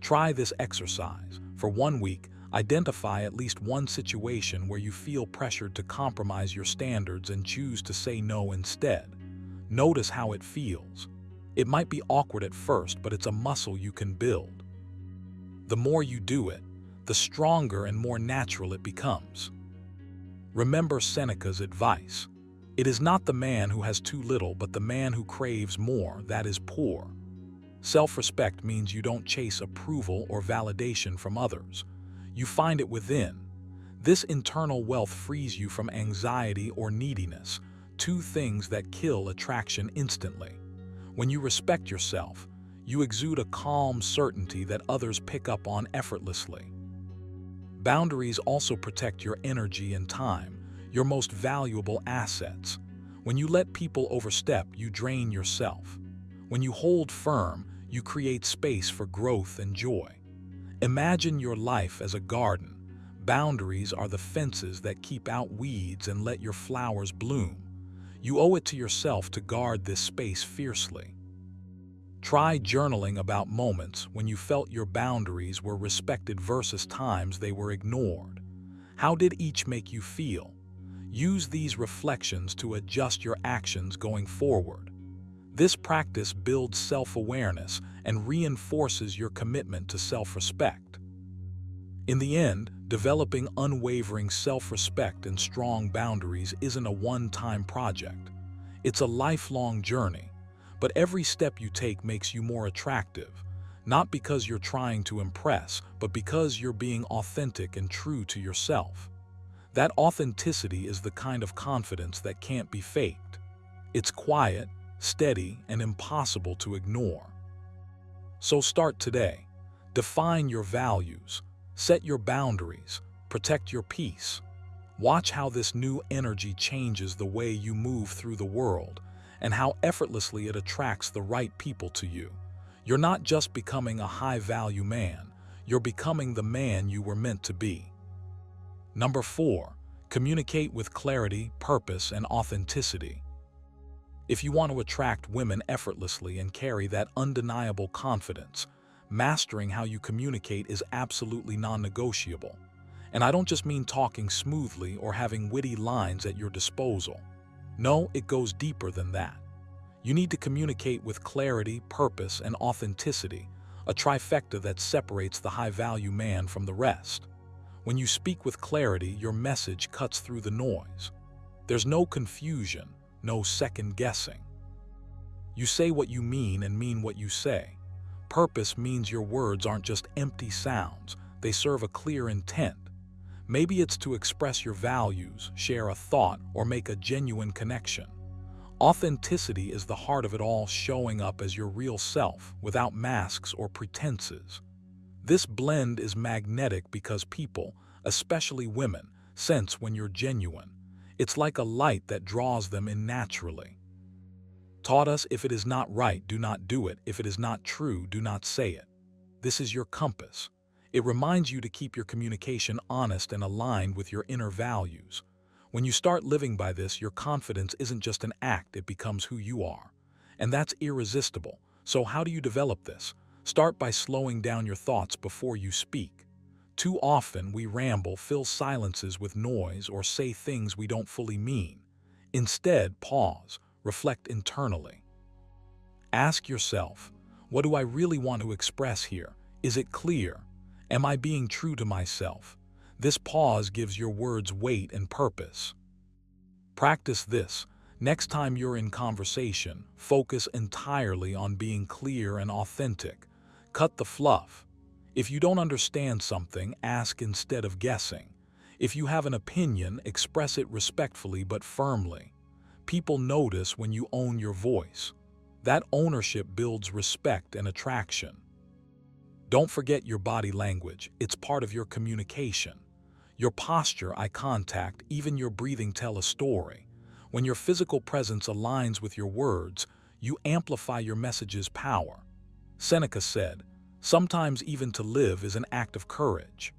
Try this exercise. For 1 week, identify at least one situation where you feel pressured to compromise your standards and choose to say no instead. Notice how it feels. It might be awkward at first, but it's a muscle you can build. The more you do it, the stronger and more natural it becomes. Remember Seneca's advice. It is not the man who has too little, but the man who craves more that is poor. Self-respect means you don't chase approval or validation from others. You find it within. This internal wealth frees you from anxiety or neediness, two things that kill attraction instantly. When you respect yourself, you exude a calm certainty that others pick up on effortlessly. Boundaries also protect your energy and time, your most valuable assets. When you let people overstep, you drain yourself. When you hold firm, you create space for growth and joy. Imagine your life as a garden. Boundaries are the fences that keep out weeds and let your flowers bloom. You owe it to yourself to guard this space fiercely. Try journaling about moments when you felt your boundaries were respected versus times they were ignored. How did each make you feel? Use these reflections to adjust your actions going forward. This practice builds self-awareness and reinforces your commitment to self-respect. In the end, developing unwavering self-respect and strong boundaries isn't a one-time project. It's a lifelong journey, but every step you take makes you more attractive, not because you're trying to impress, but because you're being authentic and true to yourself. That authenticity is the kind of confidence that can't be faked. It's quiet, steady, and impossible to ignore. So start today. Define your values, set your boundaries, protect your peace. Watch how this new energy changes the way you move through the world and how effortlessly it attracts the right people to you. You're not just becoming a high-value man, you're becoming the man you were meant to be. Number 4, communicate with clarity, purpose, and authenticity. If you want to attract women effortlessly and carry that undeniable confidence, mastering how you communicate is absolutely non-negotiable. And I don't just mean talking smoothly or having witty lines at your disposal. No, it goes deeper than that. You need to communicate with clarity, purpose, and authenticity, a trifecta that separates the high-value man from the rest. When you speak with clarity, your message cuts through the noise. There's no confusion, no second-guessing. You say what you mean and mean what you say. Purpose means your words aren't just empty sounds, they serve a clear intent. Maybe it's to express your values, share a thought, or make a genuine connection. Authenticity is the heart of it all, showing up as your real self, without masks or pretenses. This blend is magnetic because people, especially women, sense when you're genuine. It's like a light that draws them in naturally. Taught us, if it is not right, do not do it. If it is not true, do not say it. This is your compass. It reminds you to keep your communication honest and aligned with your inner values. When you start living by this, your confidence isn't just an act, it becomes who you are. And that's irresistible. So how do you develop this? Start by slowing down your thoughts before you speak. Too often we ramble, fill silences with noise, or say things we don't fully mean. Instead, pause, reflect internally. Ask yourself, what do I really want to express here? Is it clear? Am I being true to myself? This pause gives your words weight and purpose. Practice this. Next time you're in conversation, focus entirely on being clear and authentic. Cut the fluff. If you don't understand something, ask instead of guessing. If you have an opinion, express it respectfully but firmly. People notice when you own your voice. That ownership builds respect and attraction. Don't forget your body language. It's part of your communication. Your posture, eye contact, even your breathing tell a story. When your physical presence aligns with your words, you amplify your message's power. Seneca said, "Sometimes even to live is an act of courage."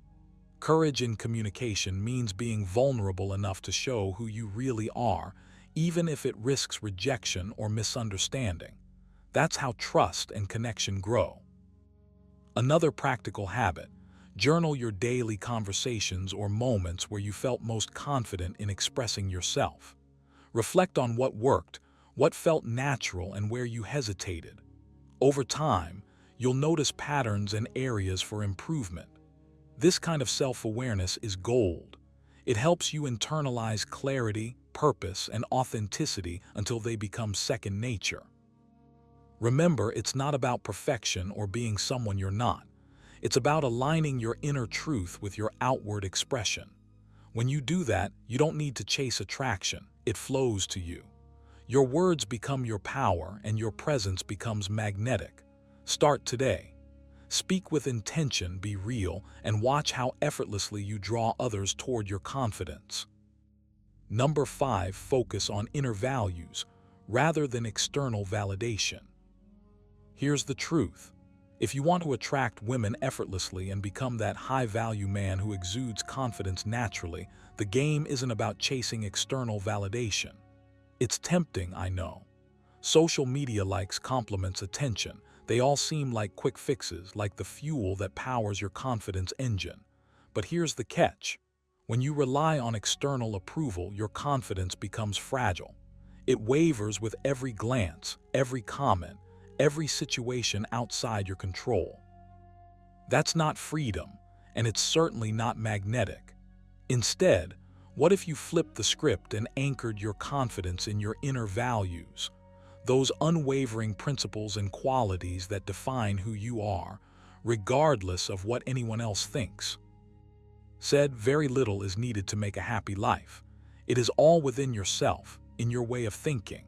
Courage in communication means being vulnerable enough to show who you really are, even if it risks rejection or misunderstanding. That's how trust and connection grow. Another practical habit: journal your daily conversations or moments where you felt most confident in expressing yourself. Reflect on what worked, what felt natural, and where you hesitated. Over time, you'll notice patterns and areas for improvement. This kind of self-awareness is gold. It helps you internalize clarity, purpose, and authenticity until they become second nature. Remember, it's not about perfection or being someone you're not. It's about aligning your inner truth with your outward expression. When you do that, you don't need to chase attraction. It flows to you. Your words become your power, and your presence becomes magnetic. Start today. Speak with intention, be real, and watch how effortlessly you draw others toward your confidence. Number 5, focus on inner values rather than external validation. Here's the truth. If you want to attract women effortlessly and become that high-value man who exudes confidence naturally, the game isn't about chasing external validation. It's tempting, I know. Social media likes, compliments, attention. They all seem like quick fixes, like the fuel that powers your confidence engine. But here's the catch. When you rely on external approval, your confidence becomes fragile. It wavers with every glance, every comment, every situation outside your control. That's not freedom, and it's certainly not magnetic. Instead, what if you flipped the script and anchored your confidence in your inner values? Those unwavering principles and qualities that define who you are, regardless of what anyone else thinks. Said, very little is needed to make a happy life. It is all within yourself, in your way of thinking.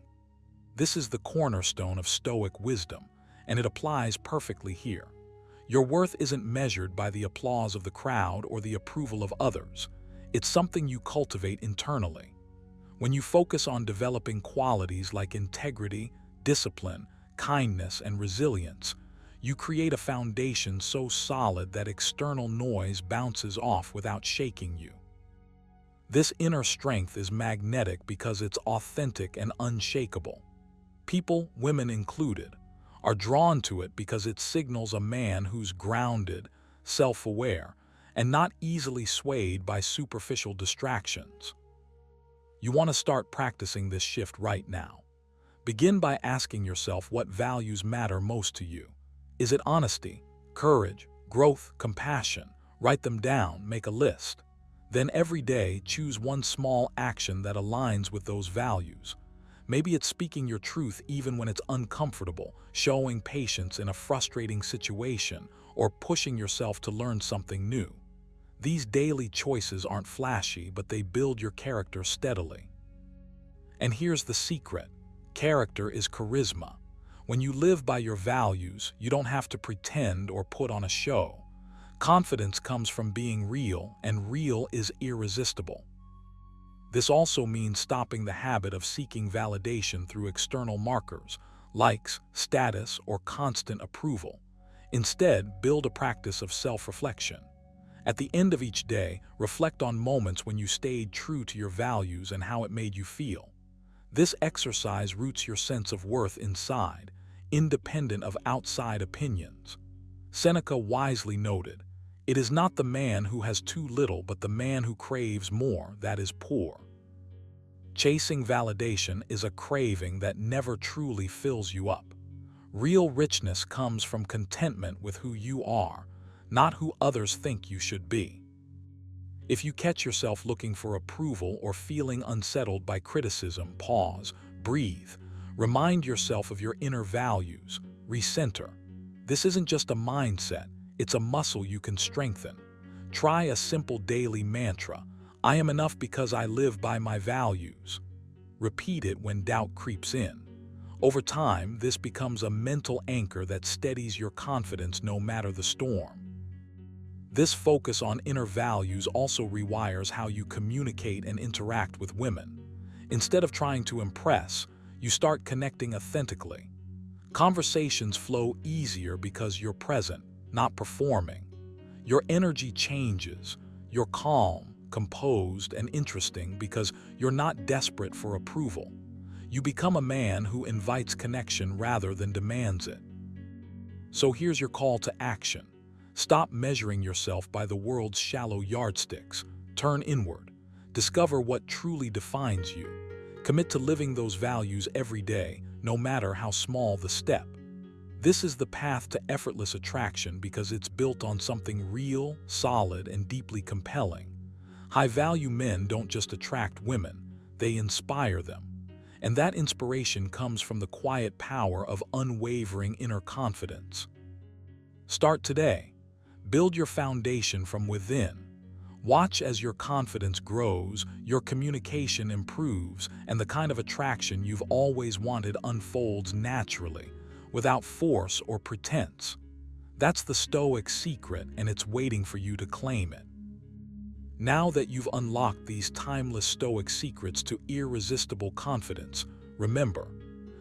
This is the cornerstone of Stoic wisdom, and it applies perfectly here. Your worth isn't measured by the applause of the crowd or the approval of others. It's something you cultivate internally. When you focus on developing qualities like integrity, discipline, kindness, and resilience, you create a foundation so solid that external noise bounces off without shaking you. This inner strength is magnetic because it's authentic and unshakable. People, women included, are drawn to it because it signals a man who's grounded, self-aware, and not easily swayed by superficial distractions. You want to start practicing this shift right now. Begin by asking yourself what values matter most to you. Is it honesty, courage, growth, compassion? Write them down, make a list. Then every day, choose one small action that aligns with those values. Maybe it's speaking your truth even when it's uncomfortable, showing patience in a frustrating situation, or pushing yourself to learn something new. These daily choices aren't flashy, but they build your character steadily. And here's the secret. Character is charisma. When you live by your values, you don't have to pretend or put on a show. Confidence comes from being real, and real is irresistible. This also means stopping the habit of seeking validation through external markers, likes, status, or constant approval. Instead, build a practice of self-reflection. At the end of each day, reflect on moments when you stayed true to your values and how it made you feel. This exercise roots your sense of worth inside, independent of outside opinions. Seneca wisely noted, "It is not the man who has too little but the man who craves more that is poor." Chasing validation is a craving that never truly fills you up. Real richness comes from contentment with who you are, not who others think you should be. If you catch yourself looking for approval or feeling unsettled by criticism, pause, breathe, remind yourself of your inner values, recenter. This isn't just a mindset, it's a muscle you can strengthen. Try a simple daily mantra, "I am enough because I live by my values." Repeat it when doubt creeps in. Over time, this becomes a mental anchor that steadies your confidence no matter the storm. This focus on inner values also rewires how you communicate and interact with women. Instead of trying to impress, you start connecting authentically. Conversations flow easier because you're present, not performing. Your energy changes. You're calm, composed, and interesting because you're not desperate for approval. You become a man who invites connection rather than demands it. So here's your call to action. Stop measuring yourself by the world's shallow yardsticks. Turn inward. Discover what truly defines you. Commit to living those values every day, no matter how small the step. This is the path to effortless attraction because it's built on something real, solid, and deeply compelling. High-value men don't just attract women, they inspire them. And that inspiration comes from the quiet power of unwavering inner confidence. Start today. Build your foundation from within. Watch as your confidence grows, your communication improves, and the kind of attraction you've always wanted unfolds naturally, without force or pretense. That's the Stoic secret, and it's waiting for you to claim it. Now that you've unlocked these timeless Stoic secrets to irresistible confidence, remember,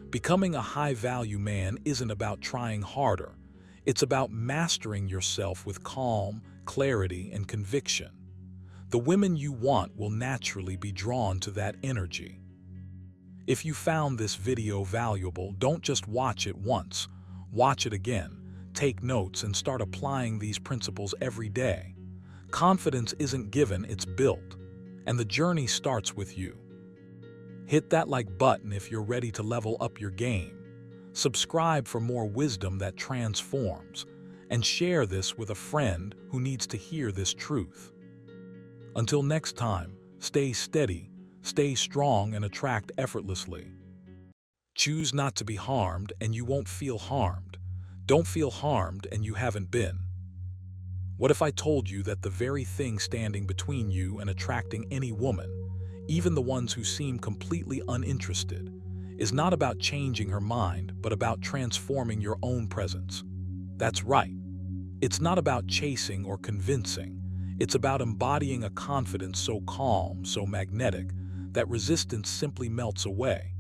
becoming a high-value man isn't about trying harder. It's about mastering yourself with calm, clarity, and conviction. The women you want will naturally be drawn to that energy. If you found this video valuable, don't just watch it once. Watch it again, take notes, and start applying these principles every day. Confidence isn't given, it's built. And the journey starts with you. Hit that like button if you're ready to level up your game. Subscribe for more wisdom that transforms, and share this with a friend who needs to hear this truth. Until next time, stay steady, stay strong, and attract effortlessly. Choose not to be harmed, and you won't feel harmed. Don't feel harmed, and you haven't been. What if I told you that the very thing standing between you and attracting any woman, even the ones who seem completely uninterested, is not about changing her mind, but about transforming your own presence? That's right. It's not about chasing or convincing. It's about embodying a confidence so calm, so magnetic, that resistance simply melts away.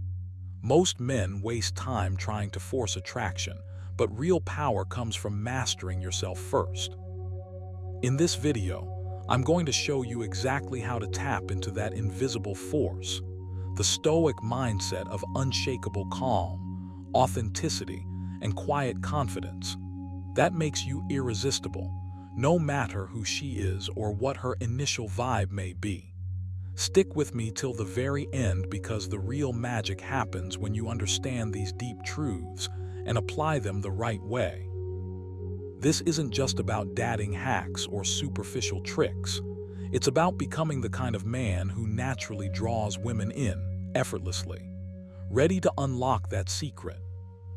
Most men waste time trying to force attraction, but real power comes from mastering yourself first. In this video, I'm going to show you exactly how to tap into that invisible force, the Stoic mindset of unshakable calm, authenticity, and quiet confidence. That makes you irresistible, no matter who she is or what her initial vibe may be. Stick with me till the very end because the real magic happens when you understand these deep truths and apply them the right way. This isn't just about dating hacks or superficial tricks. It's about becoming the kind of man who naturally draws women in, effortlessly. Ready to unlock that secret?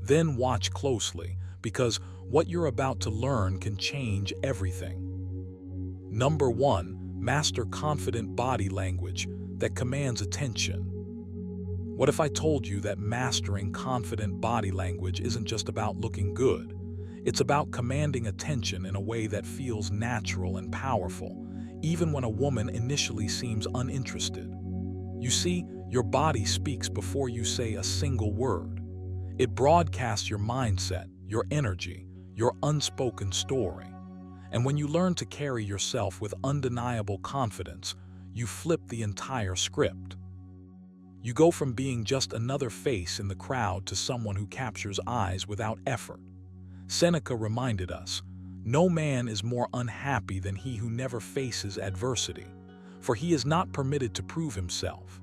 Then watch closely, because what you're about to learn can change everything. Number 1. Master confident body language that commands attention. What if I told you that mastering confident body language isn't just about looking good? It's about commanding attention in a way that feels natural and powerful, even when a woman initially seems uninterested. You see, your body speaks before you say a single word. It broadcasts your mindset, your energy, your unspoken story. And when you learn to carry yourself with undeniable confidence, you flip the entire script. You go from being just another face in the crowd to someone who captures eyes without effort. Seneca reminded us, "No man is more unhappy than he who never faces adversity, for he is not permitted to prove himself."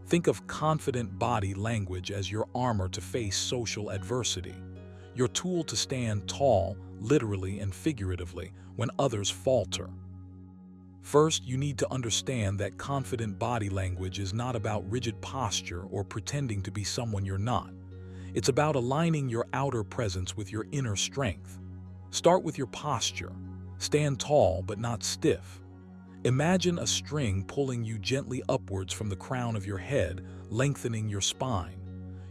Think of confident body language as your armor to face social adversity, your tool to stand tall, literally and figuratively, when others falter. First, you need to understand that confident body language is not about rigid posture or pretending to be someone you're not. It's about aligning your outer presence with your inner strength. Start with your posture. Stand tall but not stiff. Imagine a string pulling you gently upwards from the crown of your head, lengthening your spine.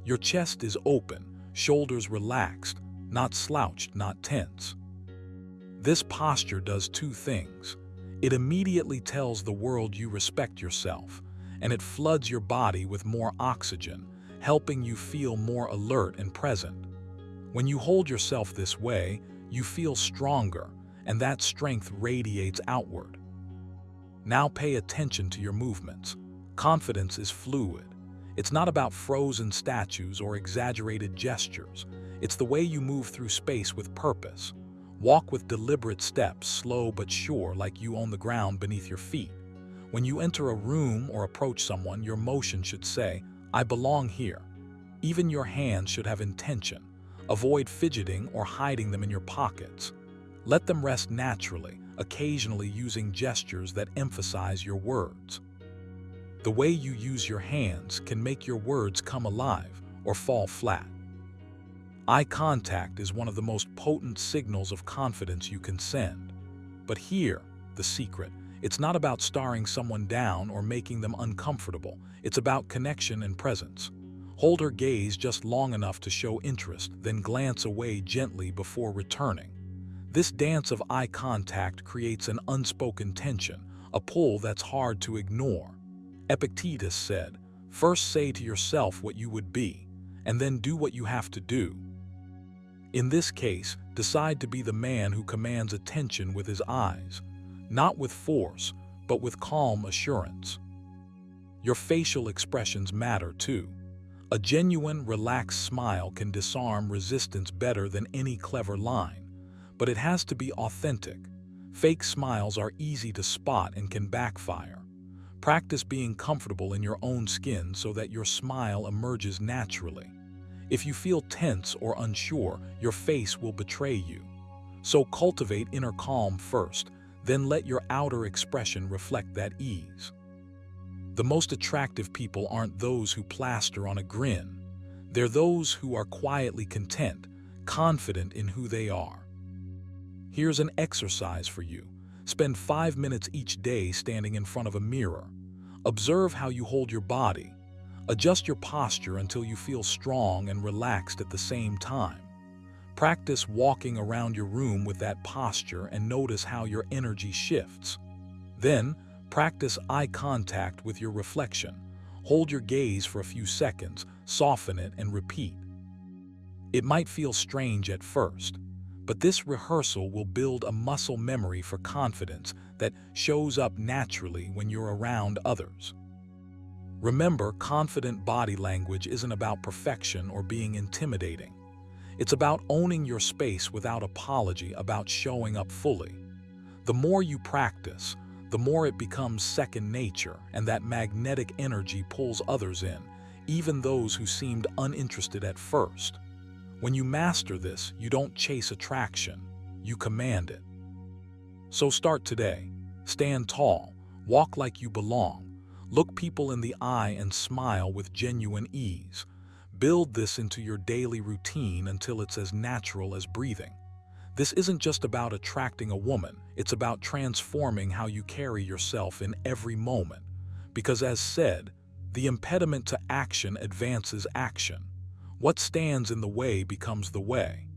Your chest is open, shoulders relaxed, not slouched, not tense. This posture does two things. It immediately tells the world you respect yourself, and it floods your body with more oxygen, helping you feel more alert and present. When you hold yourself this way, you feel stronger, and that strength radiates outward. Now pay attention to your movements. Confidence is fluid. It's not about frozen statues or exaggerated gestures. It's the way you move through space with purpose. Walk with deliberate steps, slow but sure, like you own the ground beneath your feet. When you enter a room or approach someone, your motion should say, "I belong here." Even your hands should have intention. Avoid fidgeting or hiding them in your pockets. Let them rest naturally, occasionally using gestures that emphasize your words. The way you use your hands can make your words come alive or fall flat. Eye contact is one of the most potent signals of confidence you can send. But here, the secret. It's not about staring someone down or making them uncomfortable. It's about connection and presence. Hold her gaze just long enough to show interest, then glance away gently before returning. This dance of eye contact creates an unspoken tension, a pull that's hard to ignore. Epictetus said, "First say to yourself what you would be, and then do what you have to do." In this case, decide to be the man who commands attention with his eyes, not with force, but with calm assurance. Your facial expressions matter too. A genuine, relaxed smile can disarm resistance better than any clever line. But it has to be authentic. Fake smiles are easy to spot and can backfire. Practice being comfortable in your own skin so that your smile emerges naturally. If you feel tense or unsure, your face will betray you. So cultivate inner calm first, then let your outer expression reflect that ease. The most attractive people aren't those who plaster on a grin. They're those who are quietly content, confident in who they are. Here's an exercise for you. Spend 5 minutes each day standing in front of a mirror. Observe how you hold your body. Adjust your posture until you feel strong and relaxed at the same time. Practice walking around your room with that posture and notice how your energy shifts. Then, practice eye contact with your reflection. Hold your gaze for a few seconds, soften it, and repeat. It might feel strange at first, but this rehearsal will build a muscle memory for confidence that shows up naturally when you're around others. Remember, confident body language isn't about perfection or being intimidating. It's about owning your space without apology, about showing up fully. The more you practice, the more it becomes second nature, and that magnetic energy pulls others in, even those who seemed uninterested at first. When you master this, you don't chase attraction, you command it. So start today. Stand tall, walk like you belong, look people in the eye and smile with genuine ease. Build this into your daily routine until it's as natural as breathing. This isn't just about attracting a woman, it's about transforming how you carry yourself in every moment. Because as said, the impediment to action advances action. What stands in the way becomes the way.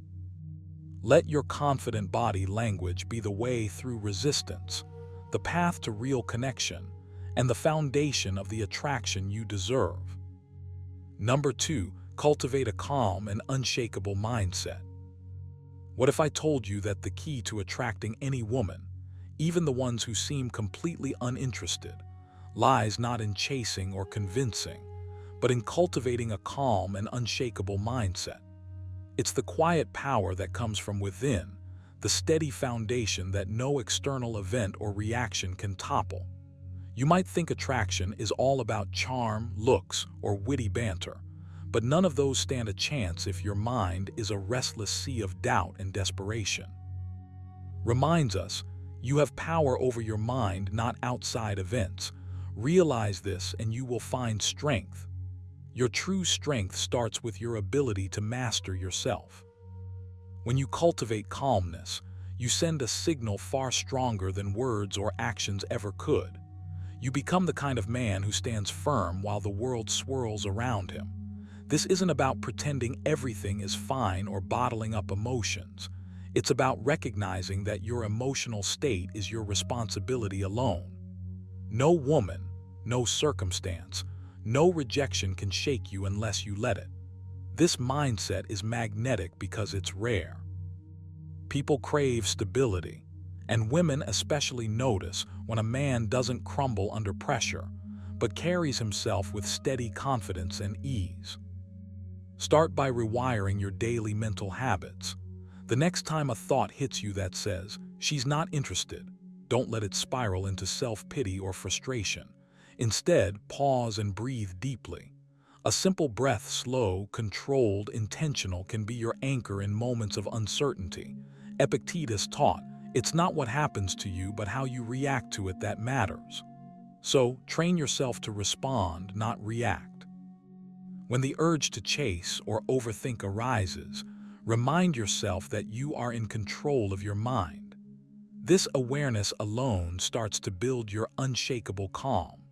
Let your confident body language be the way through resistance, the path to real connection, and the foundation of the attraction you deserve. Number 2, cultivate a calm and unshakable mindset. What if I told you that the key to attracting any woman, even the ones who seem completely uninterested, lies not in chasing or convincing, but in cultivating a calm and unshakable mindset? It's the quiet power that comes from within, the steady foundation that no external event or reaction can topple. You might think attraction is all about charm, looks, or witty banter, but none of those stand a chance if your mind is a restless sea of doubt and desperation. Reminds us, you have power over your mind, not outside events. Realize this and you will find strength. Your true strength starts with your ability to master yourself. When you cultivate calmness, you send a signal far stronger than words or actions ever could. You become the kind of man who stands firm while the world swirls around him. This isn't about pretending everything is fine or bottling up emotions. It's about recognizing that your emotional state is your responsibility alone. No woman, no circumstance, no rejection can shake you unless you let it. This mindset is magnetic because it's rare. People crave stability, and women especially notice when a man doesn't crumble under pressure, but carries himself with steady confidence and ease. Start by rewiring your daily mental habits. The next time a thought hits you that says, "She's not interested," don't let it spiral into self-pity or frustration. Instead, pause and breathe deeply. A simple breath, slow, controlled, intentional, can be your anchor in moments of uncertainty. Epictetus taught, it's not what happens to you, but how you react to it that matters. So, train yourself to respond, not react. When the urge to chase or overthink arises, remind yourself that you are in control of your mind. This awareness alone starts to build your unshakable calm.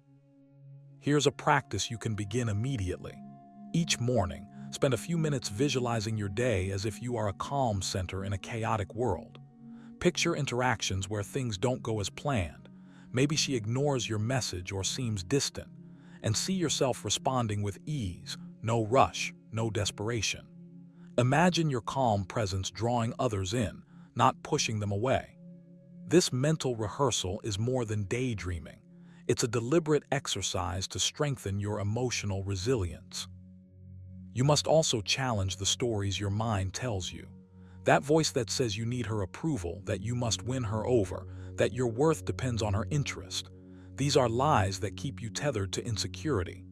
Here's a practice you can begin immediately. Each morning, spend a few minutes visualizing your day as if you are a calm center in a chaotic world. Picture interactions where things don't go as planned. Maybe she ignores your message or seems distant, and see yourself responding with ease, no rush, no desperation. Imagine your calm presence drawing others in, not pushing them away. This mental rehearsal is more than daydreaming. It's a deliberate exercise to strengthen your emotional resilience. You must also challenge the stories your mind tells you. That voice that says you need her approval, that you must win her over, that your worth depends on her interest. These are lies that keep you tethered to insecurity.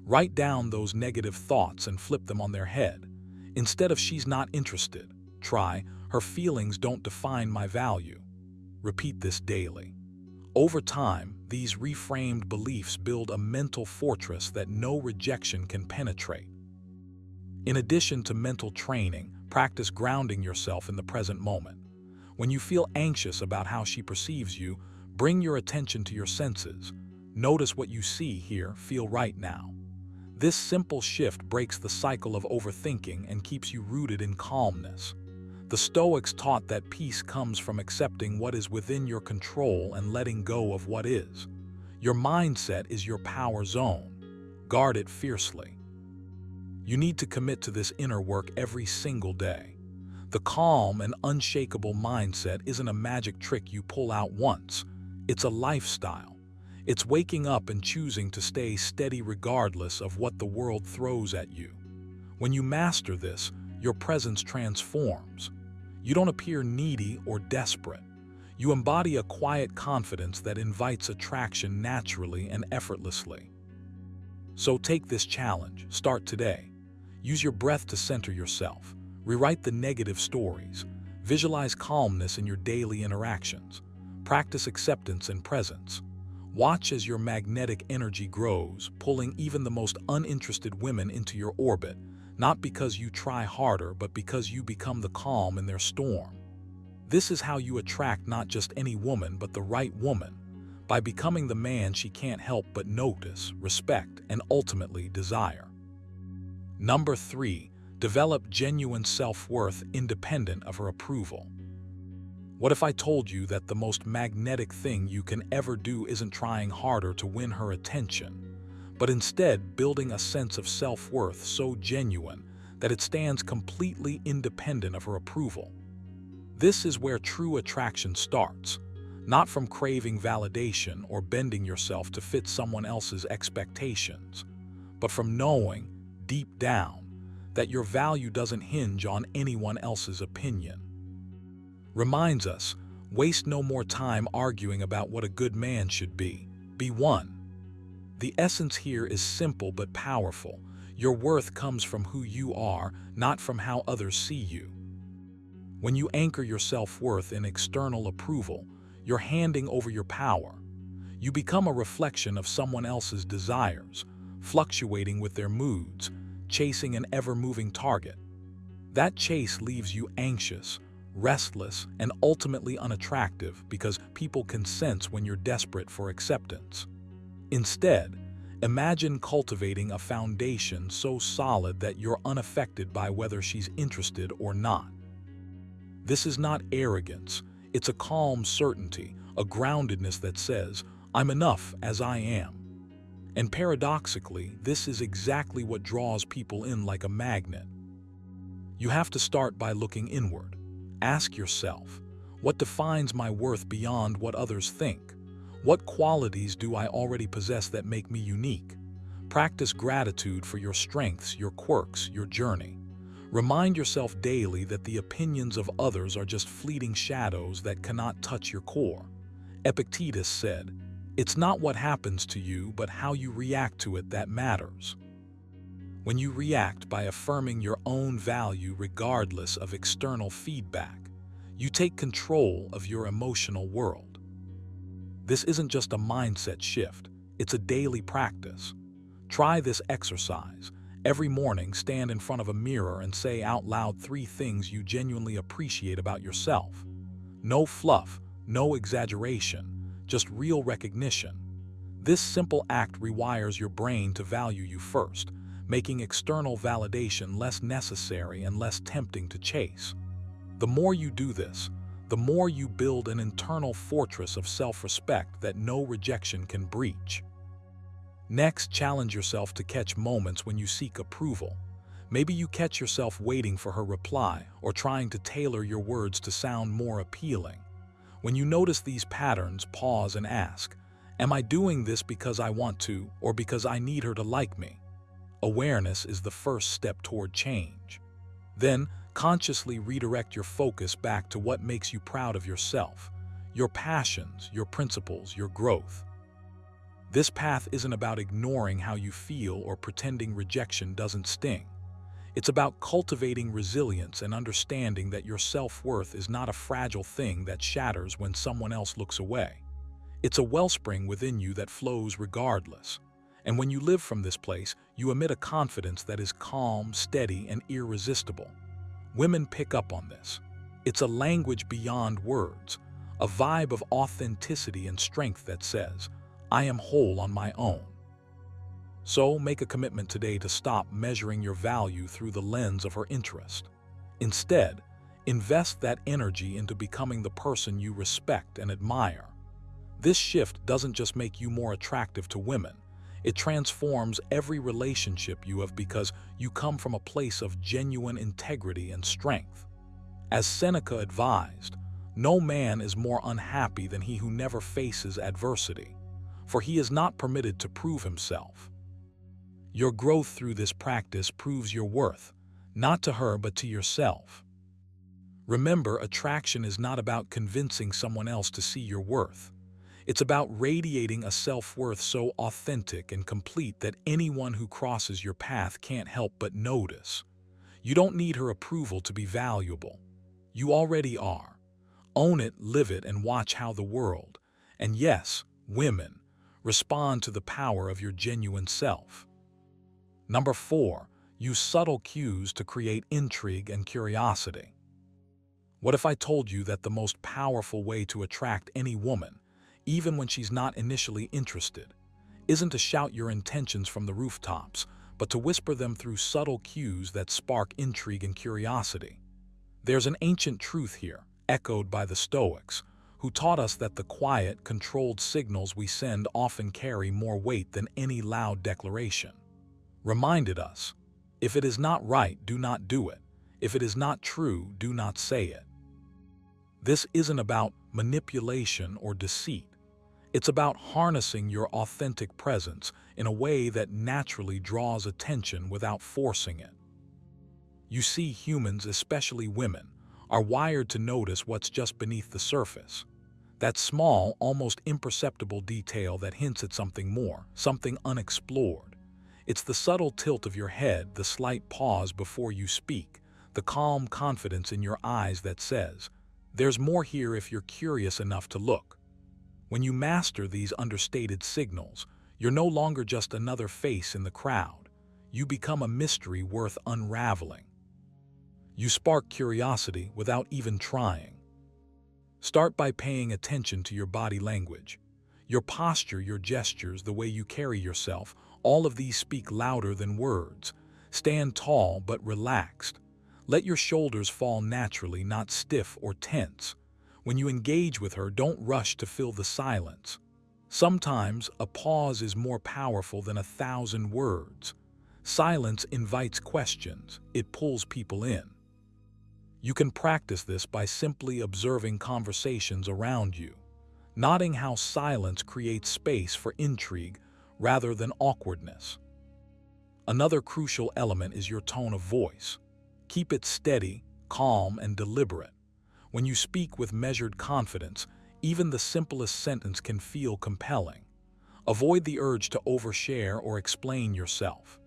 Write down those negative thoughts and flip them on their head. Instead of "she's not interested," try "her feelings don't define my value." Repeat this daily. Over time, these reframed beliefs build a mental fortress that no rejection can penetrate. In addition to mental training, practice grounding yourself in the present moment. When you feel anxious about how she perceives you, bring your attention to your senses. Notice what you see, hear, feel right now. This simple shift breaks the cycle of overthinking and keeps you rooted in calmness. The Stoics taught that peace comes from accepting what is within your control and letting go of what is. Your mindset is your power zone. Guard it fiercely. You need to commit to this inner work every single day. The calm and unshakable mindset isn't a magic trick you pull out once. It's a lifestyle. It's waking up and choosing to stay steady regardless of what the world throws at you. When you master this, your presence transforms. You don't appear needy or desperate. You embody a quiet confidence that invites attraction naturally and effortlessly. So take this challenge. Start today. Use your breath to center yourself. Rewrite the negative stories. Visualize calmness in your daily interactions. Practice acceptance and presence. Watch as your magnetic energy grows, pulling even the most uninterested women into your orbit, not because you try harder, but because you become the calm in their storm. This is how you attract not just any woman, but the right woman, by becoming the man she can't help but notice, respect, and ultimately desire. Number 3, develop genuine self-worth independent of her approval. What if I told you that the most magnetic thing you can ever do isn't trying harder to win her attention, but instead building a sense of self-worth so genuine that it stands completely independent of her approval? This is where true attraction starts, not from craving validation or bending yourself to fit someone else's expectations, but from knowing, deep down, that your value doesn't hinge on anyone else's opinion. Reminds us, waste no more time arguing about what a good man should be. Be one. The essence here is simple but powerful. Your worth comes from who you are, not from how others see you. When you anchor your self-worth in external approval, you're handing over your power. You become a reflection of someone else's desires, fluctuating with their moods, chasing an ever-moving target. That chase leaves you anxious, restless, and ultimately unattractive because people can sense when you're desperate for acceptance. Instead, imagine cultivating a foundation so solid that you're unaffected by whether she's interested or not. This is not arrogance, it's a calm certainty, a groundedness that says, I'm enough as I am. And paradoxically, this is exactly what draws people in like a magnet. You have to start by looking inward. Ask yourself, what defines my worth beyond what others think? What qualities do I already possess that make me unique? Practice gratitude for your strengths, your quirks, your journey. Remind yourself daily that the opinions of others are just fleeting shadows that cannot touch your core. Epictetus said, "It's not what happens to you, but how you react to it that matters." When you react by affirming your own value regardless of external feedback, you take control of your emotional world. This isn't just a mindset shift, it's a daily practice. Try this exercise. Every morning, stand in front of a mirror and say out loud 3 things you genuinely appreciate about yourself. No fluff, no exaggeration, just real recognition. This simple act rewires your brain to value you first, making external validation less necessary and less tempting to chase. The more you do this, the more you build an internal fortress of self-respect that no rejection can breach. Next, challenge yourself to catch moments when you seek approval. Maybe you catch yourself waiting for her reply or trying to tailor your words to sound more appealing. When you notice these patterns, pause and ask, am I doing this because I want to or because I need her to like me? Awareness is the first step toward change. Then, consciously redirect your focus back to what makes you proud of yourself, your passions, your principles, your growth. This path isn't about ignoring how you feel or pretending rejection doesn't sting. It's about cultivating resilience and understanding that your self-worth is not a fragile thing that shatters when someone else looks away. It's a wellspring within you that flows regardless. And when you live from this place, you emit a confidence that is calm, steady, and irresistible. Women pick up on this. It's a language beyond words, a vibe of authenticity and strength that says, I am whole on my own. So make a commitment today to stop measuring your value through the lens of her interest. Instead, invest that energy into becoming the person you respect and admire. This shift doesn't just make you more attractive to women, it transforms every relationship you have because you come from a place of genuine integrity and strength. As Seneca advised, no man is more unhappy than he who never faces adversity, for he is not permitted to prove himself. Your growth through this practice proves your worth, not to her but to yourself. Remember, attraction is not about convincing someone else to see your worth. It's about radiating a self-worth so authentic and complete that anyone who crosses your path can't help but notice. You don't need her approval to be valuable. You already are. Own it, live it, and watch how the world, and yes, women, respond to the power of your genuine self. Number 4, use subtle cues to create intrigue and curiosity. What if I told you that the most powerful way to attract any woman, even when she's not initially interested, isn't to shout your intentions from the rooftops, but to whisper them through subtle cues that spark intrigue and curiosity? There's an ancient truth here, echoed by the Stoics, who taught us that the quiet, controlled signals we send often carry more weight than any loud declaration. Reminded us, if it is not right, do not do it. If it is not true, do not say it. This isn't about manipulation or deceit. It's about harnessing your authentic presence in a way that naturally draws attention without forcing it. You see, humans, especially women, are wired to notice what's just beneath the surface. That small, almost imperceptible detail that hints at something more, something unexplored. It's the subtle tilt of your head, the slight pause before you speak, the calm confidence in your eyes that says, "There's more here if you're curious enough to look." When you master these understated signals, you're no longer just another face in the crowd. You become a mystery worth unraveling. You spark curiosity without even trying. Start by paying attention to your body language. Your posture, your gestures, the way you carry yourself, all of these speak louder than words. Stand tall but relaxed. Let your shoulders fall naturally, not stiff or tense. When you engage with her, don't rush to fill the silence. Sometimes a pause is more powerful than 1,000 words. Silence invites questions. It pulls people in. You can practice this by simply observing conversations around you, noting how silence creates space for intrigue rather than awkwardness. Another crucial element is your tone of voice. Keep it steady, calm, and deliberate. When you speak with measured confidence, even the simplest sentence can feel compelling. Avoid the urge to overshare or explain yourself.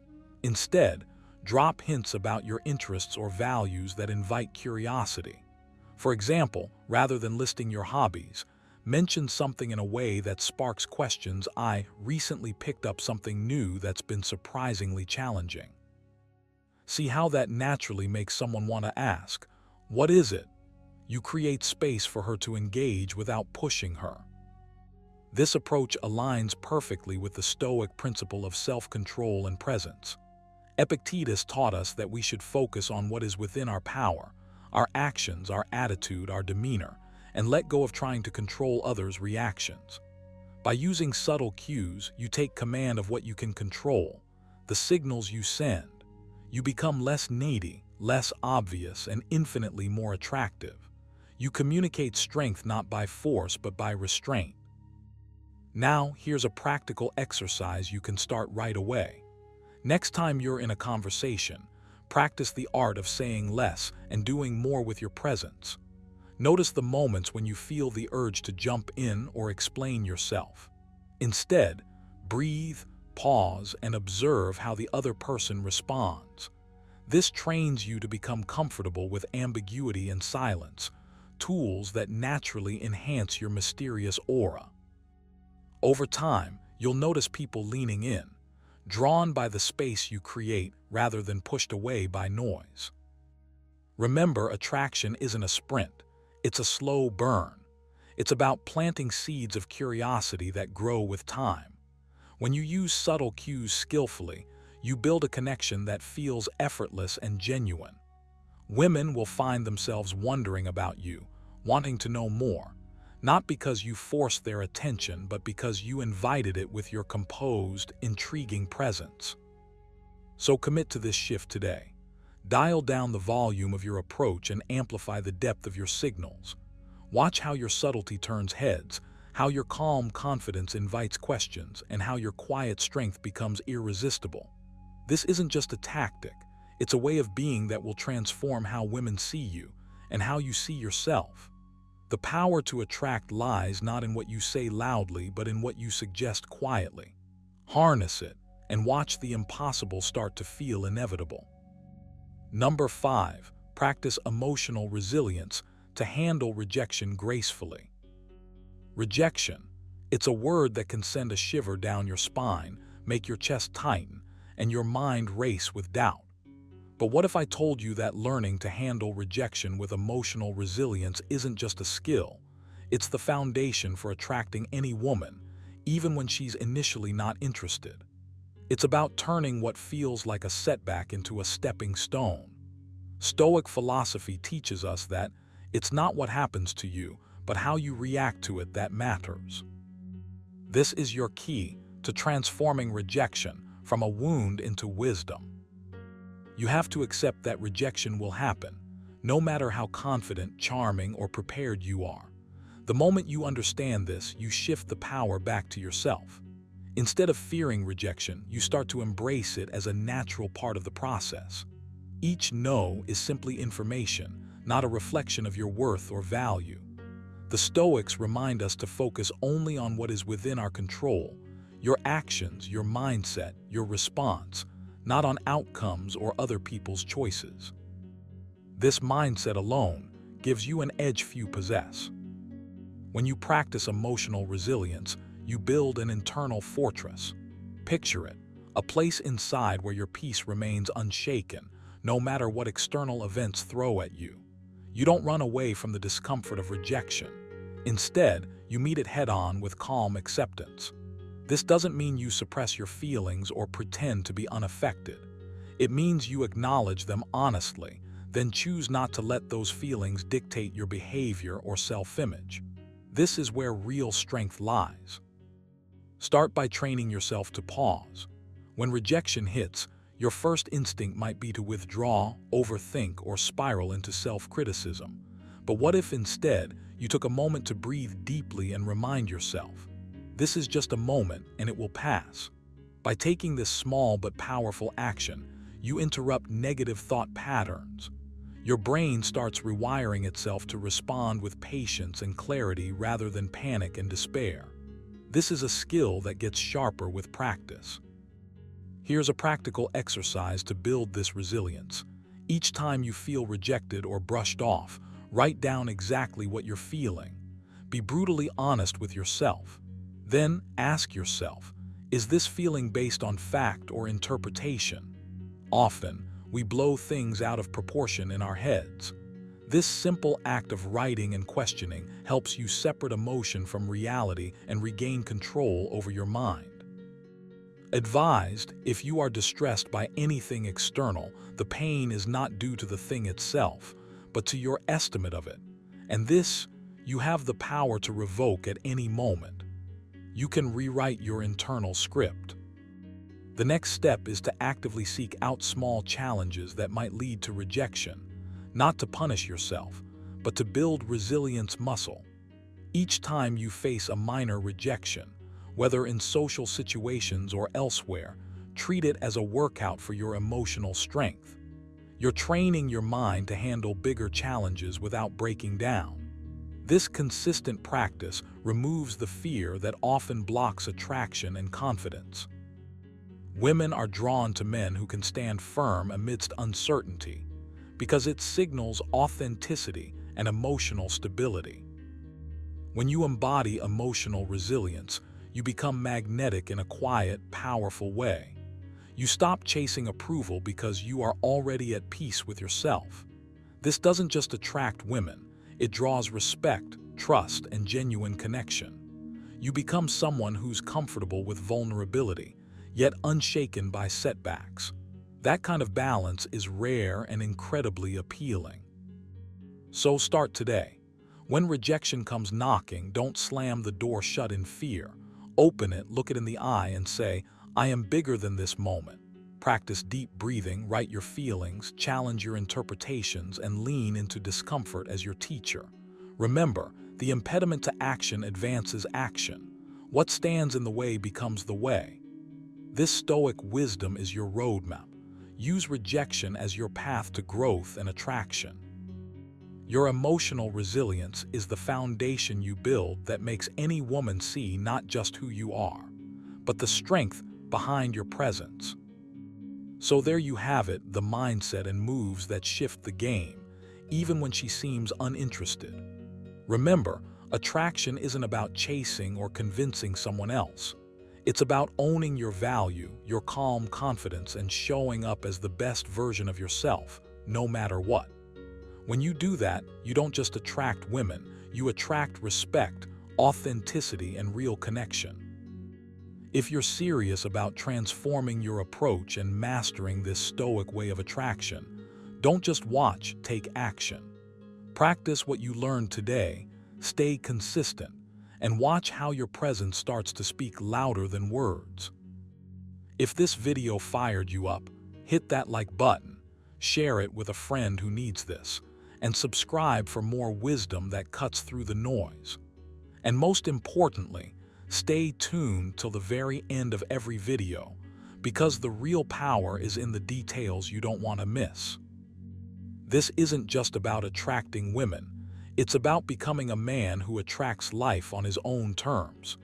Instead, drop hints about your interests or values that invite curiosity. For example, rather than listing your hobbies, mention something in a way that sparks questions. "I recently picked up something new that's been surprisingly challenging." See how that naturally makes someone want to ask, "What is it?" You create space for her to engage without pushing her. This approach aligns perfectly with the Stoic principle of self-control and presence. Epictetus taught us that we should focus on what is within our power, our actions, our attitude, our demeanor, and let go of trying to control others' reactions. By using subtle cues, you take command of what you can control, the signals you send. You become less needy, less obvious, and infinitely more attractive. You communicate strength not by force but by restraint. Now, here's a practical exercise you can start right away. Next time you're in a conversation, practice the art of saying less and doing more with your presence. Notice the moments when you feel the urge to jump in or explain yourself. Instead, breathe, pause, and observe how the other person responds. This trains you to become comfortable with ambiguity and silence, tools that naturally enhance your mysterious aura. Over time, you'll notice people leaning in, drawn by the space you create rather than pushed away by noise. Remember, attraction isn't a sprint, it's a slow burn. It's about planting seeds of curiosity that grow with time. When you use subtle cues skillfully, you build a connection that feels effortless and genuine. Women will find themselves wondering about you, wanting to know more, not because you forced their attention, but because you invited it with your composed, intriguing presence. So commit to this shift today. Dial down the volume of your approach and amplify the depth of your signals. Watch how your subtlety turns heads, how your calm confidence invites questions, and how your quiet strength becomes irresistible. This isn't just a tactic, it's a way of being that will transform how women see you and how you see yourself. The power to attract lies not in what you say loudly, but in what you suggest quietly. Harness it, and watch the impossible start to feel inevitable. Number 5, practice emotional resilience to handle rejection gracefully. Rejection. It's a word that can send a shiver down your spine, make your chest tighten, and your mind race with doubt. But what if I told you that learning to handle rejection with emotional resilience isn't just a skill, it's the foundation for attracting any woman, even when she's initially not interested. It's about turning what feels like a setback into a stepping stone. Stoic philosophy teaches us that it's not what happens to you, but how you react to it that matters. This is your key to transforming rejection from a wound into wisdom. You have to accept that rejection will happen, no matter how confident, charming, or prepared you are. The moment you understand this, you shift the power back to yourself. Instead of fearing rejection, you start to embrace it as a natural part of the process. Each no is simply information, not a reflection of your worth or value. The Stoics remind us to focus only on what is within our control, your actions, your mindset, your response, not on outcomes or other people's choices. This mindset alone gives you an edge few possess. When you practice emotional resilience, you build an internal fortress. Picture it, a place inside where your peace remains unshaken, no matter what external events throw at you. You don't run away from the discomfort of rejection. Instead, you meet it head-on with calm acceptance. This doesn't mean you suppress your feelings or pretend to be unaffected. It means you acknowledge them honestly, then choose not to let those feelings dictate your behavior or self-image. This is where real strength lies. Start by training yourself to pause. When rejection hits, your first instinct might be to withdraw, overthink, or spiral into self-criticism. But what if instead you took a moment to breathe deeply and remind yourself, this is just a moment and it will pass? By taking this small but powerful action, you interrupt negative thought patterns. Your brain starts rewiring itself to respond with patience and clarity rather than panic and despair. This is a skill that gets sharper with practice. Here's a practical exercise to build this resilience. Each time you feel rejected or brushed off, write down exactly what you're feeling. Be brutally honest with yourself. Then ask yourself, is this feeling based on fact or interpretation? Often, we blow things out of proportion in our heads. This simple act of writing and questioning helps you separate emotion from reality and regain control over your mind. Advised, if you are distressed by anything external, the pain is not due to the thing itself, but to your estimate of it. And this, you have the power to revoke at any moment. You can rewrite your internal script. The next step is to actively seek out small challenges that might lead to rejection, not to punish yourself, but to build resilience muscle. Each time you face a minor rejection, whether in social situations or elsewhere, treat it as a workout for your emotional strength. You're training your mind to handle bigger challenges without breaking down. This consistent practice removes the fear that often blocks attraction and confidence. Women are drawn to men who can stand firm amidst uncertainty, because it signals authenticity and emotional stability. When you embody emotional resilience, you become magnetic in a quiet, powerful way. You stop chasing approval because you are already at peace with yourself. This doesn't just attract women, it draws respect, trust, and genuine connection. You become someone who's comfortable with vulnerability, yet unshaken by setbacks. That kind of balance is rare and incredibly appealing. So start today. When rejection comes knocking, don't slam the door shut in fear. Open it, look it in the eye, and say, I am bigger than this moment. Practice deep breathing, write your feelings, challenge your interpretations, and lean into discomfort as your teacher. Remember, the impediment to action advances action. What stands in the way becomes the way. This Stoic wisdom is your roadmap. Use rejection as your path to growth and attraction. Your emotional resilience is the foundation you build that makes any woman see not just who you are, but the strength behind your presence. So there you have it, the mindset and moves that shift the game, even when she seems uninterested. Remember, attraction isn't about chasing or convincing someone else. It's about owning your value, your calm confidence, and showing up as the best version of yourself, no matter what. When you do that, you don't just attract women, you attract respect, authenticity, and real connection. If you're serious about transforming your approach and mastering this Stoic way of attraction, don't just watch, take action. Practice what you learned today, stay consistent, and watch how your presence starts to speak louder than words. If this video fired you up, hit that like button, share it with a friend who needs this, and subscribe for more wisdom that cuts through the noise. And most importantly, stay tuned till the very end of every video, because the real power is in the details you don't want to miss. This isn't just about attracting women, it's about becoming a man who attracts life on his own terms.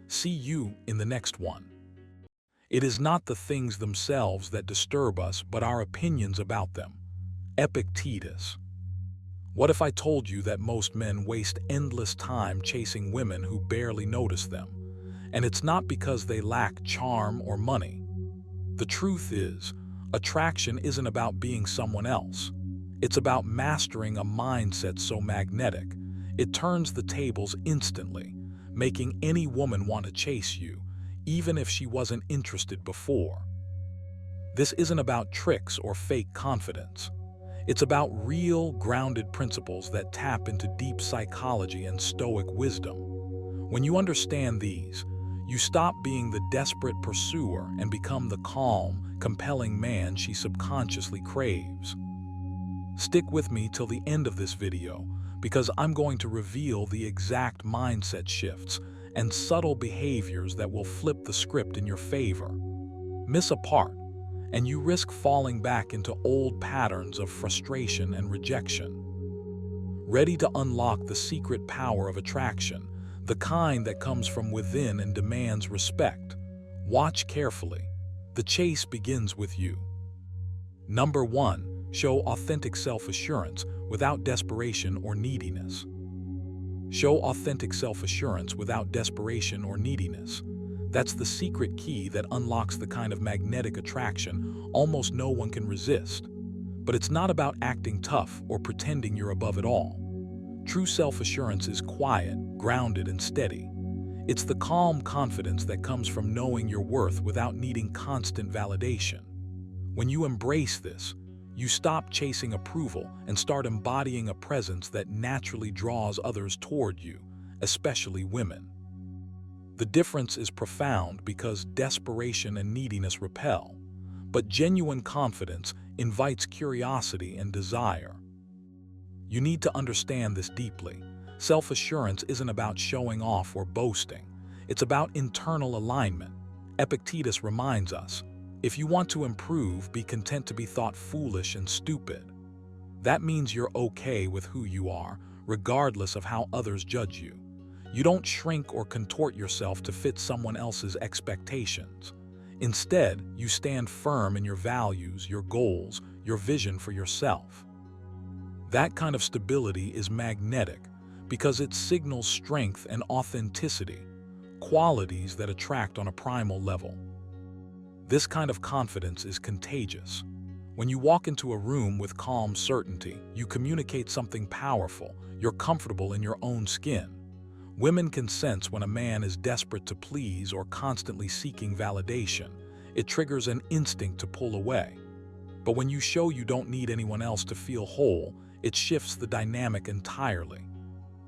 See you in the next one. It is not the things themselves that disturb us, but our opinions about them. Epictetus. What if I told you that most men waste endless time chasing women who barely notice them? And it's not because they lack charm or money. The truth is, attraction isn't about being someone else. It's about mastering a mindset so magnetic, it turns the tables instantly, making any woman want to chase you, even if she wasn't interested before. This isn't about tricks or fake confidence. It's about real, grounded principles that tap into deep psychology and Stoic wisdom. When you understand these, you stop being the desperate pursuer and become the calm, compelling man she subconsciously craves. Stick with me till the end of this video, because I'm going to reveal the exact mindset shifts and subtle behaviors that will flip the script in your favor. Miss a part, and you risk falling back into old patterns of frustration and rejection. Ready to unlock the secret power of attraction, the kind that comes from within and demands respect? Watch carefully. The chase begins with you. Number 1. Show authentic self-assurance without desperation or neediness. Show authentic self-assurance without desperation or neediness. That's the secret key that unlocks the kind of magnetic attraction almost no one can resist. But it's not about acting tough or pretending you're above it all. True self-assurance is quiet, grounded, and steady. It's the calm confidence that comes from knowing your worth without needing constant validation. When you embrace this, you stop chasing approval and start embodying a presence that naturally draws others toward you, especially women. The difference is profound because desperation and neediness repel, but genuine confidence invites curiosity and desire. You need to understand this deeply. Self-assurance isn't about showing off or boasting. It's about internal alignment. Epictetus reminds us, if you want to improve, be content to be thought foolish and stupid. That means you're okay with who you are, regardless of how others judge you. You don't shrink or contort yourself to fit someone else's expectations. Instead, you stand firm in your values, your goals, your vision for yourself. That kind of stability is magnetic because it signals strength and authenticity, qualities that attract on a primal level. This kind of confidence is contagious. When you walk into a room with calm certainty, you communicate something powerful. You're comfortable in your own skin. Women can sense when a man is desperate to please or constantly seeking validation. It triggers an instinct to pull away. But when you show you don't need anyone else to feel whole, it shifts the dynamic entirely.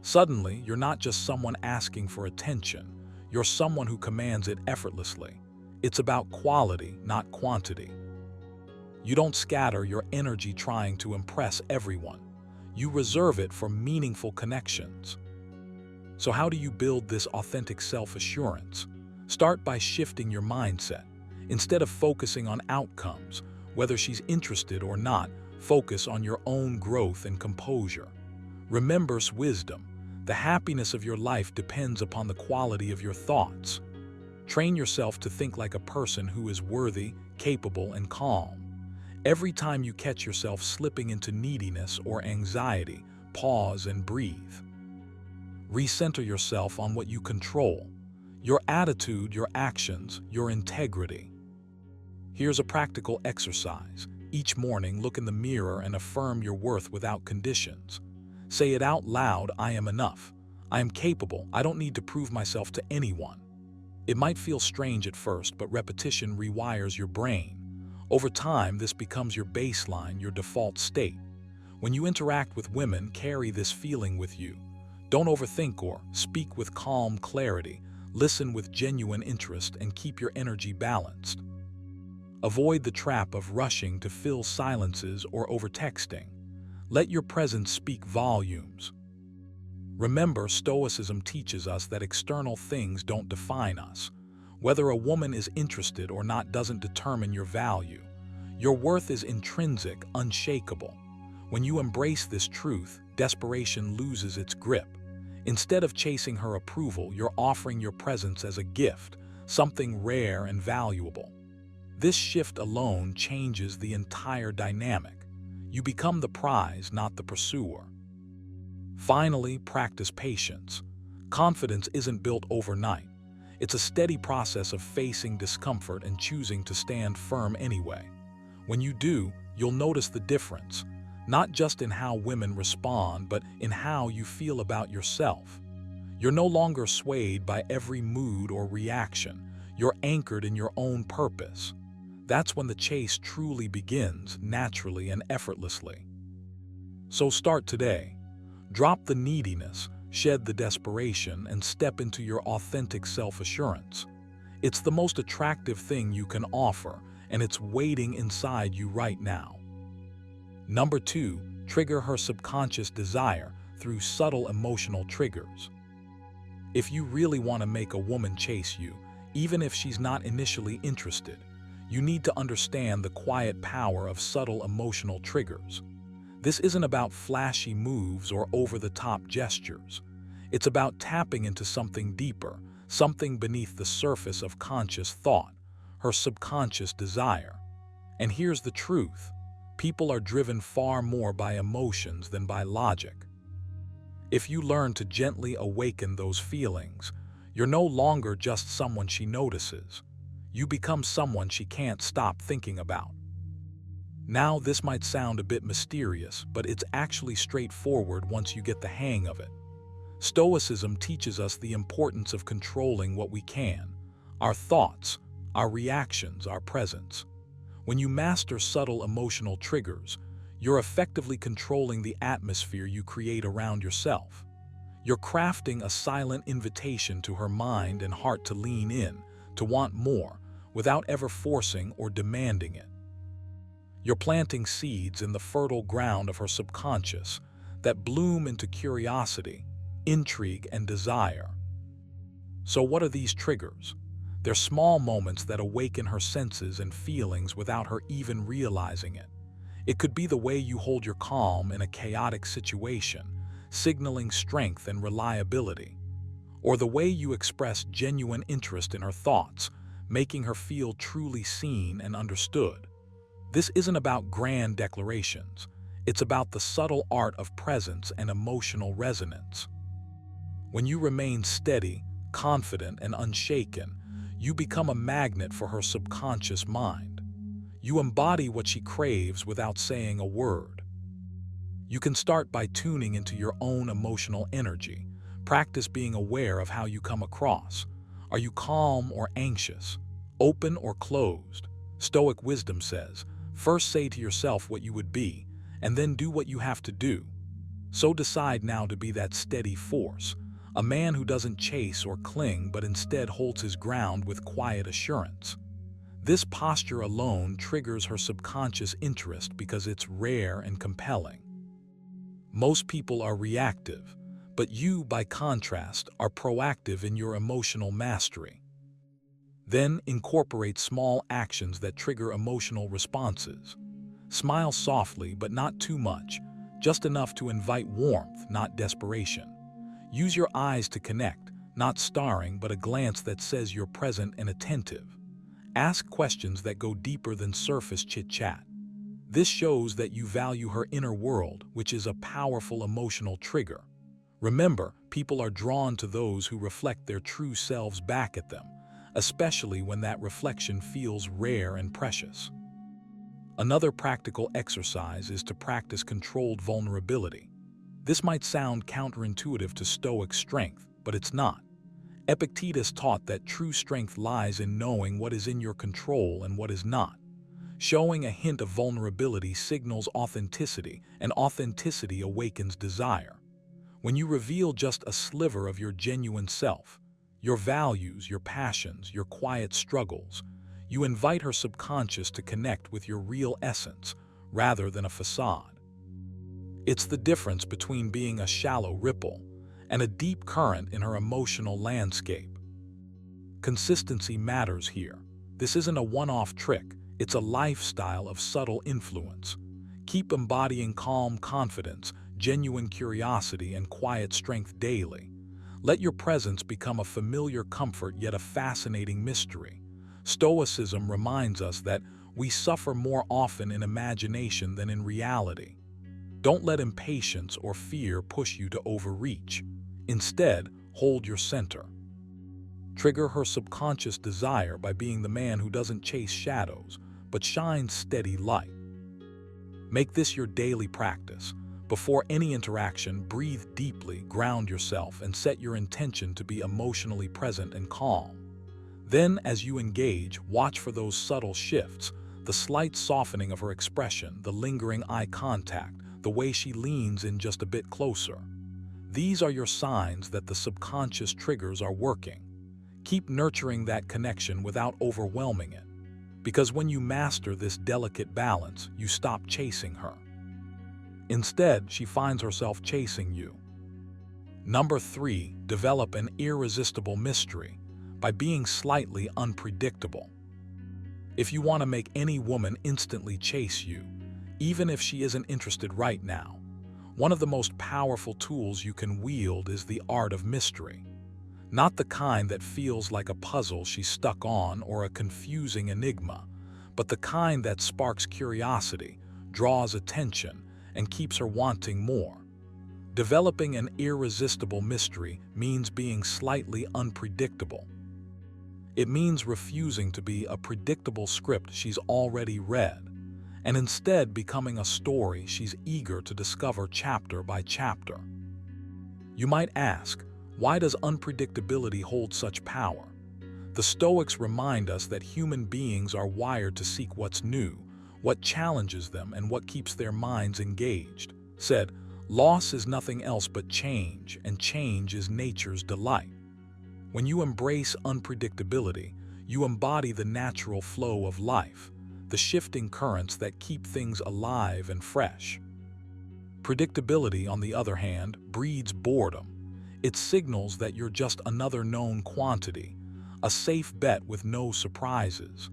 Suddenly, you're not just someone asking for attention. You're someone who commands it effortlessly. It's about quality, not quantity. You don't scatter your energy trying to impress everyone. You reserve it for meaningful connections. So how do you build this authentic self-assurance? Start by shifting your mindset. Instead of focusing on outcomes, whether she's interested or not, focus on your own growth and composure. Remember wisdom. The happiness of your life depends upon the quality of your thoughts. Train yourself to think like a person who is worthy, capable, and calm. Every time you catch yourself slipping into neediness or anxiety, pause and breathe. Recenter yourself on what you control: your attitude, your actions, your integrity. Here's a practical exercise. Each morning, look in the mirror and affirm your worth without conditions. Say it out loud: I am enough. I am capable. I don't need to prove myself to anyone. It might feel strange at first, but repetition rewires your brain. Over time, this becomes your baseline, your default state. When you interact with women, carry this feeling with you. Don't overthink or speak with calm clarity. Listen with genuine interest and keep your energy balanced. Avoid the trap of rushing to fill silences or overtexting. Let your presence speak volumes. Remember, Stoicism teaches us that external things don't define us. Whether a woman is interested or not doesn't determine your value. Your worth is intrinsic, unshakable. When you embrace this truth, desperation loses its grip. Instead of chasing her approval, you're offering your presence as a gift, something rare and valuable. This shift alone changes the entire dynamic. You become the prize, not the pursuer. Finally, practice patience. Confidence isn't built overnight. It's a steady process of facing discomfort and choosing to stand firm anyway. When you do, you'll notice the difference, not just in how women respond, but in how you feel about yourself. You're no longer swayed by every mood or reaction. You're anchored in your own purpose. That's when the chase truly begins, naturally and effortlessly. So start today. Drop the neediness, shed the desperation, and step into your authentic self-assurance. It's the most attractive thing you can offer, and it's waiting inside you right now. Number 2, trigger her subconscious desire through subtle emotional triggers. If you really want to make a woman chase you, even if she's not initially interested, you need to understand the quiet power of subtle emotional triggers. This isn't about flashy moves or over-the-top gestures. It's about tapping into something deeper, something beneath the surface of conscious thought, her subconscious desire. And here's the truth. People are driven far more by emotions than by logic. If you learn to gently awaken those feelings, you're no longer just someone she notices. You become someone she can't stop thinking about. Now, this might sound a bit mysterious, but it's actually straightforward once you get the hang of it. Stoicism teaches us the importance of controlling what we can: our thoughts, our reactions, our presence. When you master subtle emotional triggers, you're effectively controlling the atmosphere you create around yourself. You're crafting a silent invitation to her mind and heart to lean in, to want more, without ever forcing or demanding it. You're planting seeds in the fertile ground of her subconscious that bloom into curiosity, intrigue, and desire. So what are these triggers? They're small moments that awaken her senses and feelings without her even realizing it. It could be the way you hold your calm in a chaotic situation, signaling strength and reliability, or the way you express genuine interest in her thoughts, making her feel truly seen and understood. This isn't about grand declarations. It's about the subtle art of presence and emotional resonance. When you remain steady, confident, and unshaken, you become a magnet for her subconscious mind. You embody what she craves without saying a word. You can start by tuning into your own emotional energy. Practice being aware of how you come across. Are you calm or anxious? Open or closed? Stoic wisdom says, first say to yourself what you would be, and then do what you have to do. So decide now to be that steady force, a man who doesn't chase or cling but instead holds his ground with quiet assurance. This posture alone triggers her subconscious interest because it's rare and compelling. Most people are reactive, but you, by contrast, are proactive in your emotional mastery. Then incorporate small actions that trigger emotional responses. Smile softly, but not too much, just enough to invite warmth, not desperation. Use your eyes to connect, not staring, but a glance that says you're present and attentive. Ask questions that go deeper than surface chit-chat. This shows that you value her inner world, which is a powerful emotional trigger. Remember, people are drawn to those who reflect their true selves back at them, especially when that reflection feels rare and precious. Another practical exercise is to practice controlled vulnerability. This might sound counterintuitive to Stoic strength, but it's not. Epictetus taught that true strength lies in knowing what is in your control and what is not. Showing a hint of vulnerability signals authenticity, and authenticity awakens desire. When you reveal just a sliver of your genuine self, your values, your passions, your quiet struggles, you invite her subconscious to connect with your real essence rather than a facade. It's the difference between being a shallow ripple and a deep current in her emotional landscape. Consistency matters here. This isn't a one-off trick, it's a lifestyle of subtle influence. Keep embodying calm confidence, genuine curiosity, and quiet strength daily. Let your presence become a familiar comfort yet a fascinating mystery. Stoicism reminds us that we suffer more often in imagination than in reality. Don't let impatience or fear push you to overreach. Instead, hold your center. Trigger her subconscious desire by being the man who doesn't chase shadows, but shines steady light. Make this your daily practice. Before any interaction, breathe deeply, ground yourself, and set your intention to be emotionally present and calm. Then, as you engage, watch for those subtle shifts, the slight softening of her expression, the lingering eye contact, the way she leans in just a bit closer. These are your signs that the subconscious triggers are working. Keep nurturing that connection without overwhelming it, because when you master this delicate balance, you stop chasing her. Instead, she finds herself chasing you. Number 3, develop an irresistible mystery by being slightly unpredictable. If you want to make any woman instantly chase you, even if she isn't interested right now, one of the most powerful tools you can wield is the art of mystery. Not the kind that feels like a puzzle she's stuck on or a confusing enigma, but the kind that sparks curiosity, draws attention, and keeps her wanting more. Developing an irresistible mystery means being slightly unpredictable. It means refusing to be a predictable script she's already read, and instead becoming a story she's eager to discover chapter by chapter. You might ask, why does unpredictability hold such power? The Stoics remind us that human beings are wired to seek what's new, what challenges them, and what keeps their minds engaged. Said, loss is nothing else but change, and change is nature's delight. When you embrace unpredictability, you embody the natural flow of life, the shifting currents that keep things alive and fresh. Predictability, on the other hand, breeds boredom. It signals that you're just another known quantity, a safe bet with no surprises.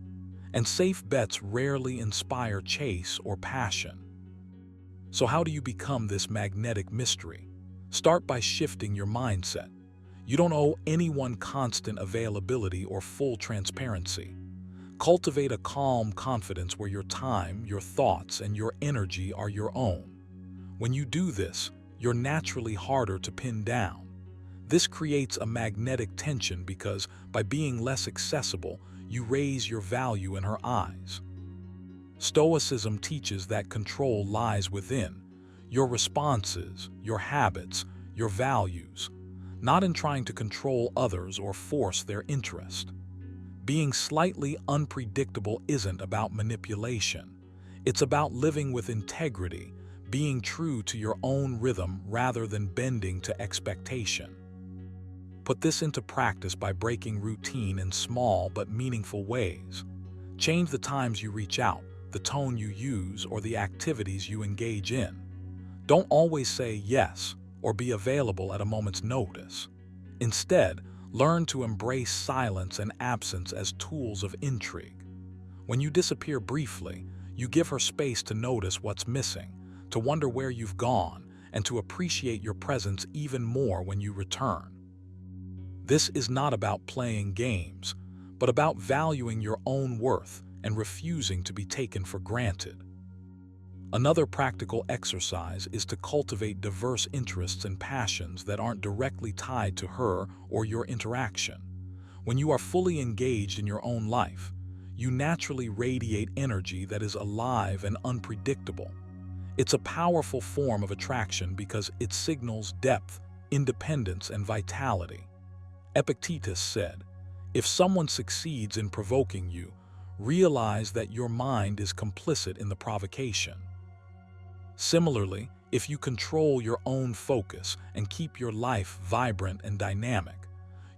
And safe bets rarely inspire chase or passion. So how do you become this magnetic mystery? Start by shifting your mindset. You don't owe anyone constant availability or full transparency. Cultivate a calm confidence where your time, your thoughts, and your energy are your own. When you do this, you're naturally harder to pin down. This creates a magnetic tension because, by being less accessible, you raise your value in her eyes. Stoicism teaches that control lies within your responses, your habits, your values, not in trying to control others or force their interest. Being slightly unpredictable isn't about manipulation. It's about living with integrity, being true to your own rhythm rather than bending to expectation. Put this into practice by breaking routine in small but meaningful ways. Change the times you reach out, the tone you use, or the activities you engage in. Don't always say yes or be available at a moment's notice. Instead, learn to embrace silence and absence as tools of intrigue. When you disappear briefly, you give her space to notice what's missing, to wonder where you've gone, and to appreciate your presence even more when you return. This is not about playing games, but about valuing your own worth and refusing to be taken for granted. Another practical exercise is to cultivate diverse interests and passions that aren't directly tied to her or your interaction. When you are fully engaged in your own life, you naturally radiate energy that is alive and unpredictable. It's a powerful form of attraction because it signals depth, independence, and vitality. Epictetus said, "If someone succeeds in provoking you, realize that your mind is complicit in the provocation." Similarly, if you control your own focus and keep your life vibrant and dynamic,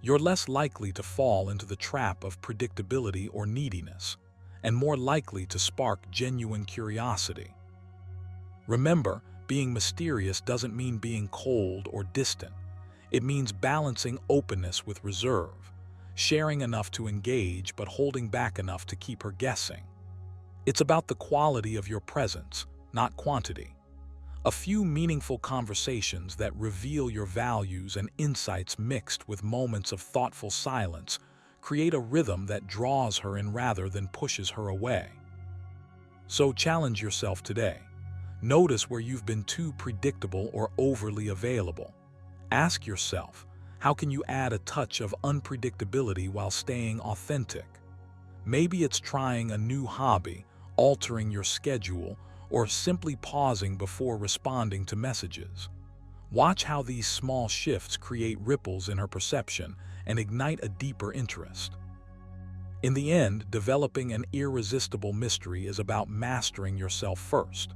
you're less likely to fall into the trap of predictability or neediness, and more likely to spark genuine curiosity. Remember, being mysterious doesn't mean being cold or distant. It means balancing openness with reserve, sharing enough to engage but holding back enough to keep her guessing. It's about the quality of your presence, not quantity. A few meaningful conversations that reveal your values and insights mixed with moments of thoughtful silence create a rhythm that draws her in rather than pushes her away. So challenge yourself today. Notice where you've been too predictable or overly available. Ask yourself, how can you add a touch of unpredictability while staying authentic? Maybe it's trying a new hobby, altering your schedule, or simply pausing before responding to messages. Watch how these small shifts create ripples in her perception and ignite a deeper interest. In the end, developing an irresistible mystery is about mastering yourself first.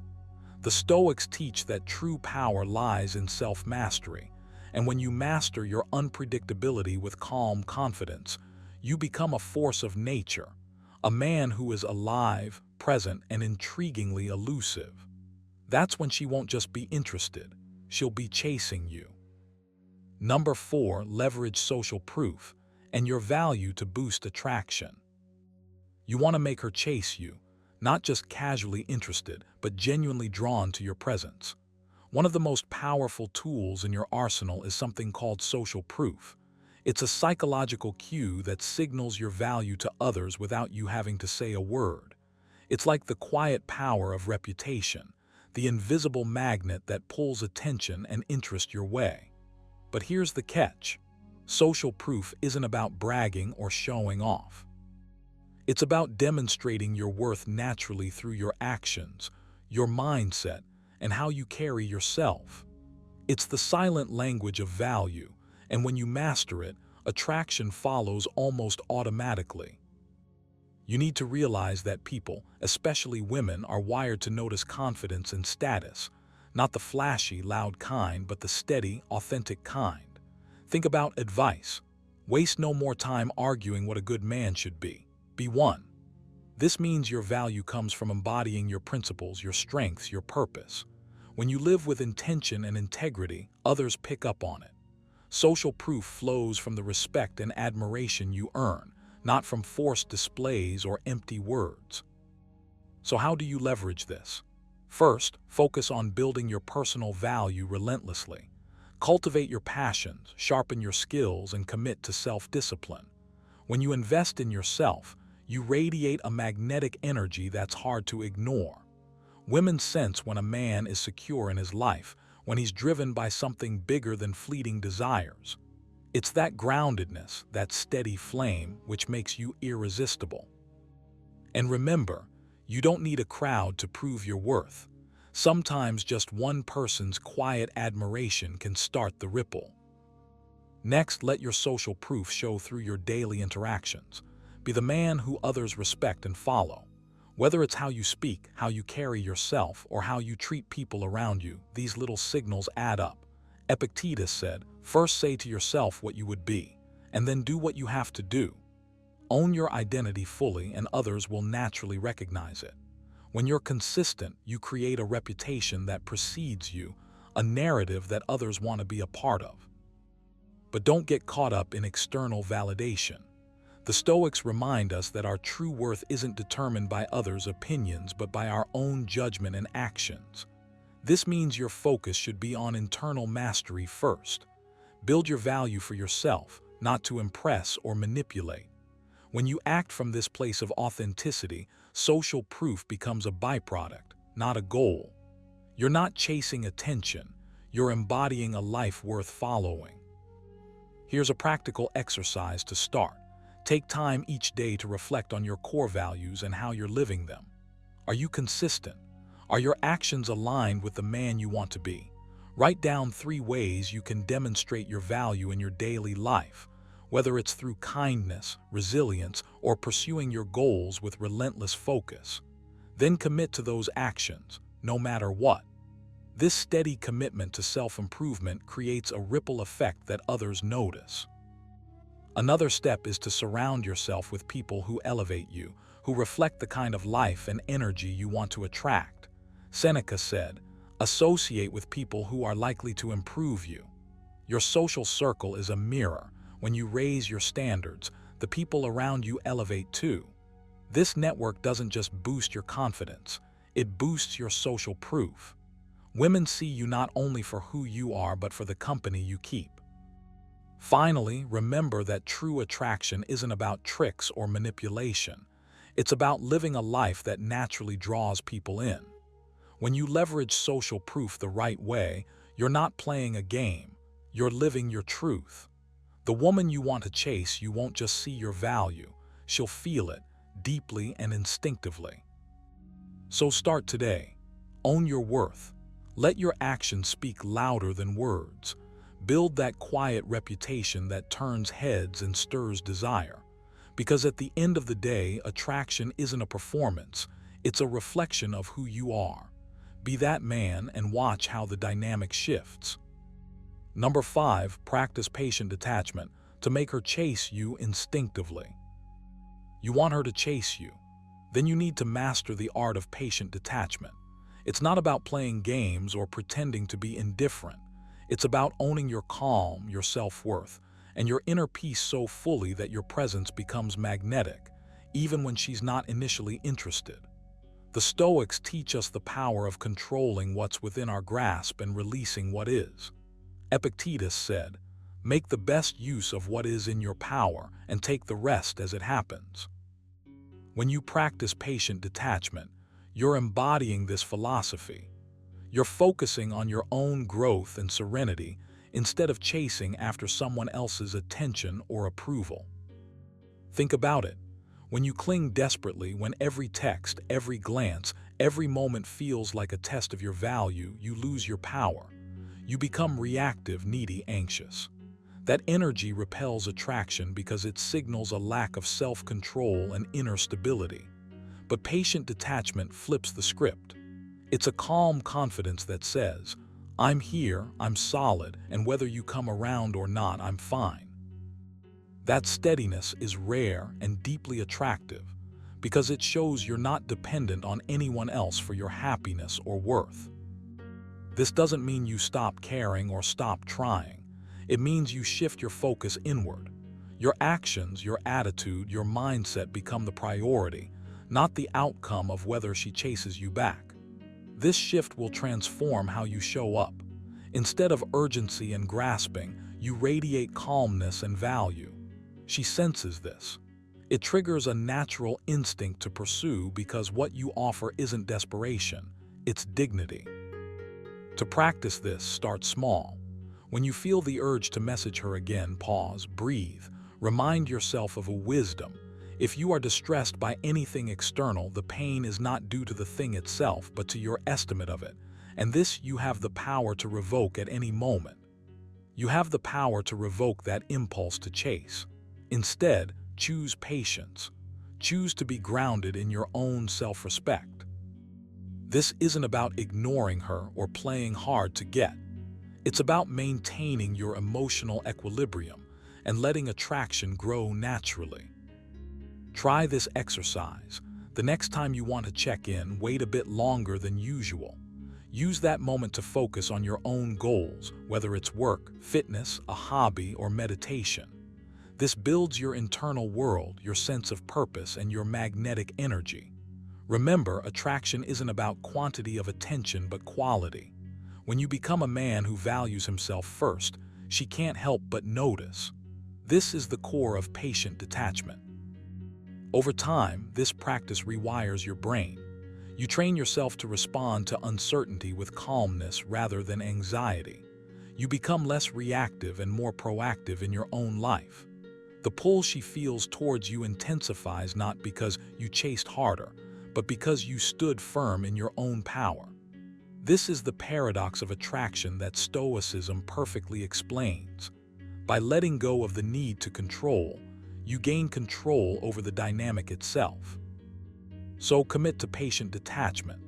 The Stoics teach that true power lies in self-mastery, and when you master your unpredictability with calm confidence, you become a force of nature, a man who is alive, present, and intriguingly elusive. That's when she won't just be interested, she'll be chasing you. Number 4, leverage social proof and your value to boost attraction. You want to make her chase you, not just casually interested, but genuinely drawn to your presence. One of the most powerful tools in your arsenal is something called social proof. It's a psychological cue that signals your value to others without you having to say a word. It's like the quiet power of reputation, the invisible magnet that pulls attention and interest your way. But here's the catch. Social proof isn't about bragging or showing off. It's about demonstrating your worth naturally through your actions, your mindset, and how you carry yourself. It's the silent language of value, and when you master it, attraction follows almost automatically. You need to realize that people, especially women, are wired to notice confidence and status, not the flashy, loud kind, but the steady, authentic kind. Think about advice. Waste no more time arguing what a good man should be. Be one. This means your value comes from embodying your principles, your strengths, your purpose. When you live with intention and integrity, others pick up on it. Social proof flows from the respect and admiration you earn, not from forced displays or empty words. So how do you leverage this? First, focus on building your personal value relentlessly. Cultivate your passions, sharpen your skills, and commit to self-discipline. When you invest in yourself, you radiate a magnetic energy that's hard to ignore. Women sense when a man is secure in his life, when he's driven by something bigger than fleeting desires. It's that groundedness, that steady flame, which makes you irresistible. And remember, you don't need a crowd to prove your worth. Sometimes just one person's quiet admiration can start the ripple. Next, let your social proof show through your daily interactions. Be the man who others respect and follow. Whether it's how you speak, how you carry yourself, or how you treat people around you, these little signals add up. Epictetus said, "First say to yourself what you would be, and then do what you have to do." Own your identity fully and others will naturally recognize it. When you're consistent, you create a reputation that precedes you, a narrative that others want to be a part of. But don't get caught up in external validation. The Stoics remind us that our true worth isn't determined by others' opinions, but by our own judgment and actions. This means your focus should be on internal mastery first. Build your value for yourself, not to impress or manipulate. When you act from this place of authenticity, social proof becomes a byproduct, not a goal. You're not chasing attention, you're embodying a life worth following. Here's a practical exercise to start. Take time each day to reflect on your core values and how you're living them. Are you consistent? Are your actions aligned with the man you want to be? Write down 3 ways you can demonstrate your value in your daily life, whether it's through kindness, resilience, or pursuing your goals with relentless focus. Then commit to those actions, no matter what. This steady commitment to self-improvement creates a ripple effect that others notice. Another step is to surround yourself with people who elevate you, who reflect the kind of life and energy you want to attract. Seneca said, Associate with people who are likely to improve you. Your social circle is a mirror. When you raise your standards, the people around you elevate too. This network doesn't just boost your confidence, it boosts your social proof. Women see you not only for who you are, but for the company you keep. Finally, remember that true attraction isn't about tricks or manipulation. It's about living a life that naturally draws people in. When you leverage social proof the right way, you're not playing a game, you're living your truth. The woman you want to chase, you won't just see your value, she'll feel it deeply and instinctively. So start today. Own your worth. Let your actions speak louder than words. Build that quiet reputation that turns heads and stirs desire. Because at the end of the day, attraction isn't a performance, it's a reflection of who you are. Be that man and watch how the dynamic shifts. Number 5, practice patient detachment to make her chase you instinctively. You want her to chase you, then you need to master the art of patient detachment. It's not about playing games or pretending to be indifferent. It's about owning your calm, your self-worth, and your inner peace so fully that your presence becomes magnetic, even when she's not initially interested. The Stoics teach us the power of controlling what's within our grasp and releasing what is. Epictetus said, "Make the best use of what is in your power and take the rest as it happens." When you practice patient detachment, you're embodying this philosophy. You're focusing on your own growth and serenity instead of chasing after someone else's attention or approval. Think about it. When you cling desperately, when every text, every glance, every moment feels like a test of your value, you lose your power. You become reactive, needy, anxious. That energy repels attraction because it signals a lack of self-control and inner stability. But patient detachment flips the script. It's a calm confidence that says, "I'm here, I'm solid, and whether you come around or not, I'm fine." That steadiness is rare and deeply attractive because it shows you're not dependent on anyone else for your happiness or worth. This doesn't mean you stop caring or stop trying. It means you shift your focus inward. Your actions, your attitude, your mindset become the priority, not the outcome of whether she chases you back. This shift will transform how you show up. Instead of urgency and grasping, you radiate calmness and value. She senses this. It triggers a natural instinct to pursue because what you offer isn't desperation, it's dignity. To practice this, start small. When you feel the urge to message her again, pause, breathe, remind yourself of a wisdom. If you are distressed by anything external, the pain is not due to the thing itself, but to your estimate of it. And this you have the power to revoke at any moment. You have the power to revoke that impulse to chase. Instead, choose patience. Choose to be grounded in your own self-respect. This isn't about ignoring her or playing hard to get. It's about maintaining your emotional equilibrium and letting attraction grow naturally. Try this exercise. The next time you want to check in, wait a bit longer than usual. Use that moment to focus on your own goals, whether it's work, fitness, a hobby, or meditation. This builds your internal world, your sense of purpose, and your magnetic energy. Remember, attraction isn't about quantity of attention but quality. When you become a man who values himself first, she can't help but notice. This is the core of patient detachment. Over time, this practice rewires your brain. You train yourself to respond to uncertainty with calmness rather than anxiety. You become less reactive and more proactive in your own life. The pull she feels towards you intensifies not because you chased harder, but because you stood firm in your own power. This is the paradox of attraction that Stoicism perfectly explains. By letting go of the need to control, you gain control over the dynamic itself. So commit to patient detachment.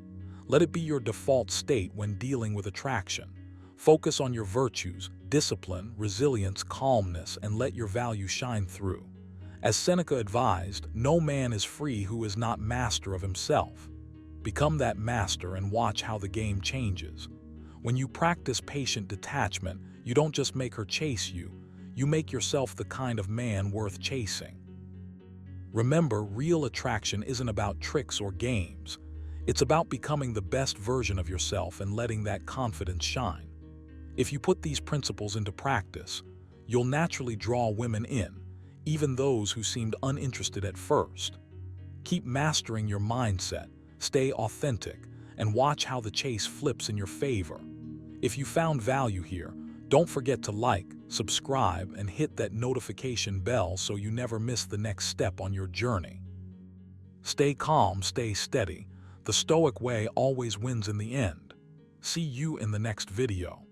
Let it be your default state when dealing with attraction. Focus on your virtues, discipline, resilience, calmness, and let your value shine through. As Seneca advised, no man is free who is not master of himself. Become that master and watch how the game changes. When you practice patient detachment, you don't just make her chase you, you make yourself the kind of man worth chasing. Remember, real attraction isn't about tricks or games. It's about becoming the best version of yourself and letting that confidence shine. If you put these principles into practice, you'll naturally draw women in, even those who seemed uninterested at first. Keep mastering your mindset, stay authentic, and watch how the chase flips in your favor. If you found value here, don't forget to like, subscribe, and hit that notification bell so you never miss the next step on your journey. Stay calm, stay steady. The Stoic way always wins in the end. See you in the next video.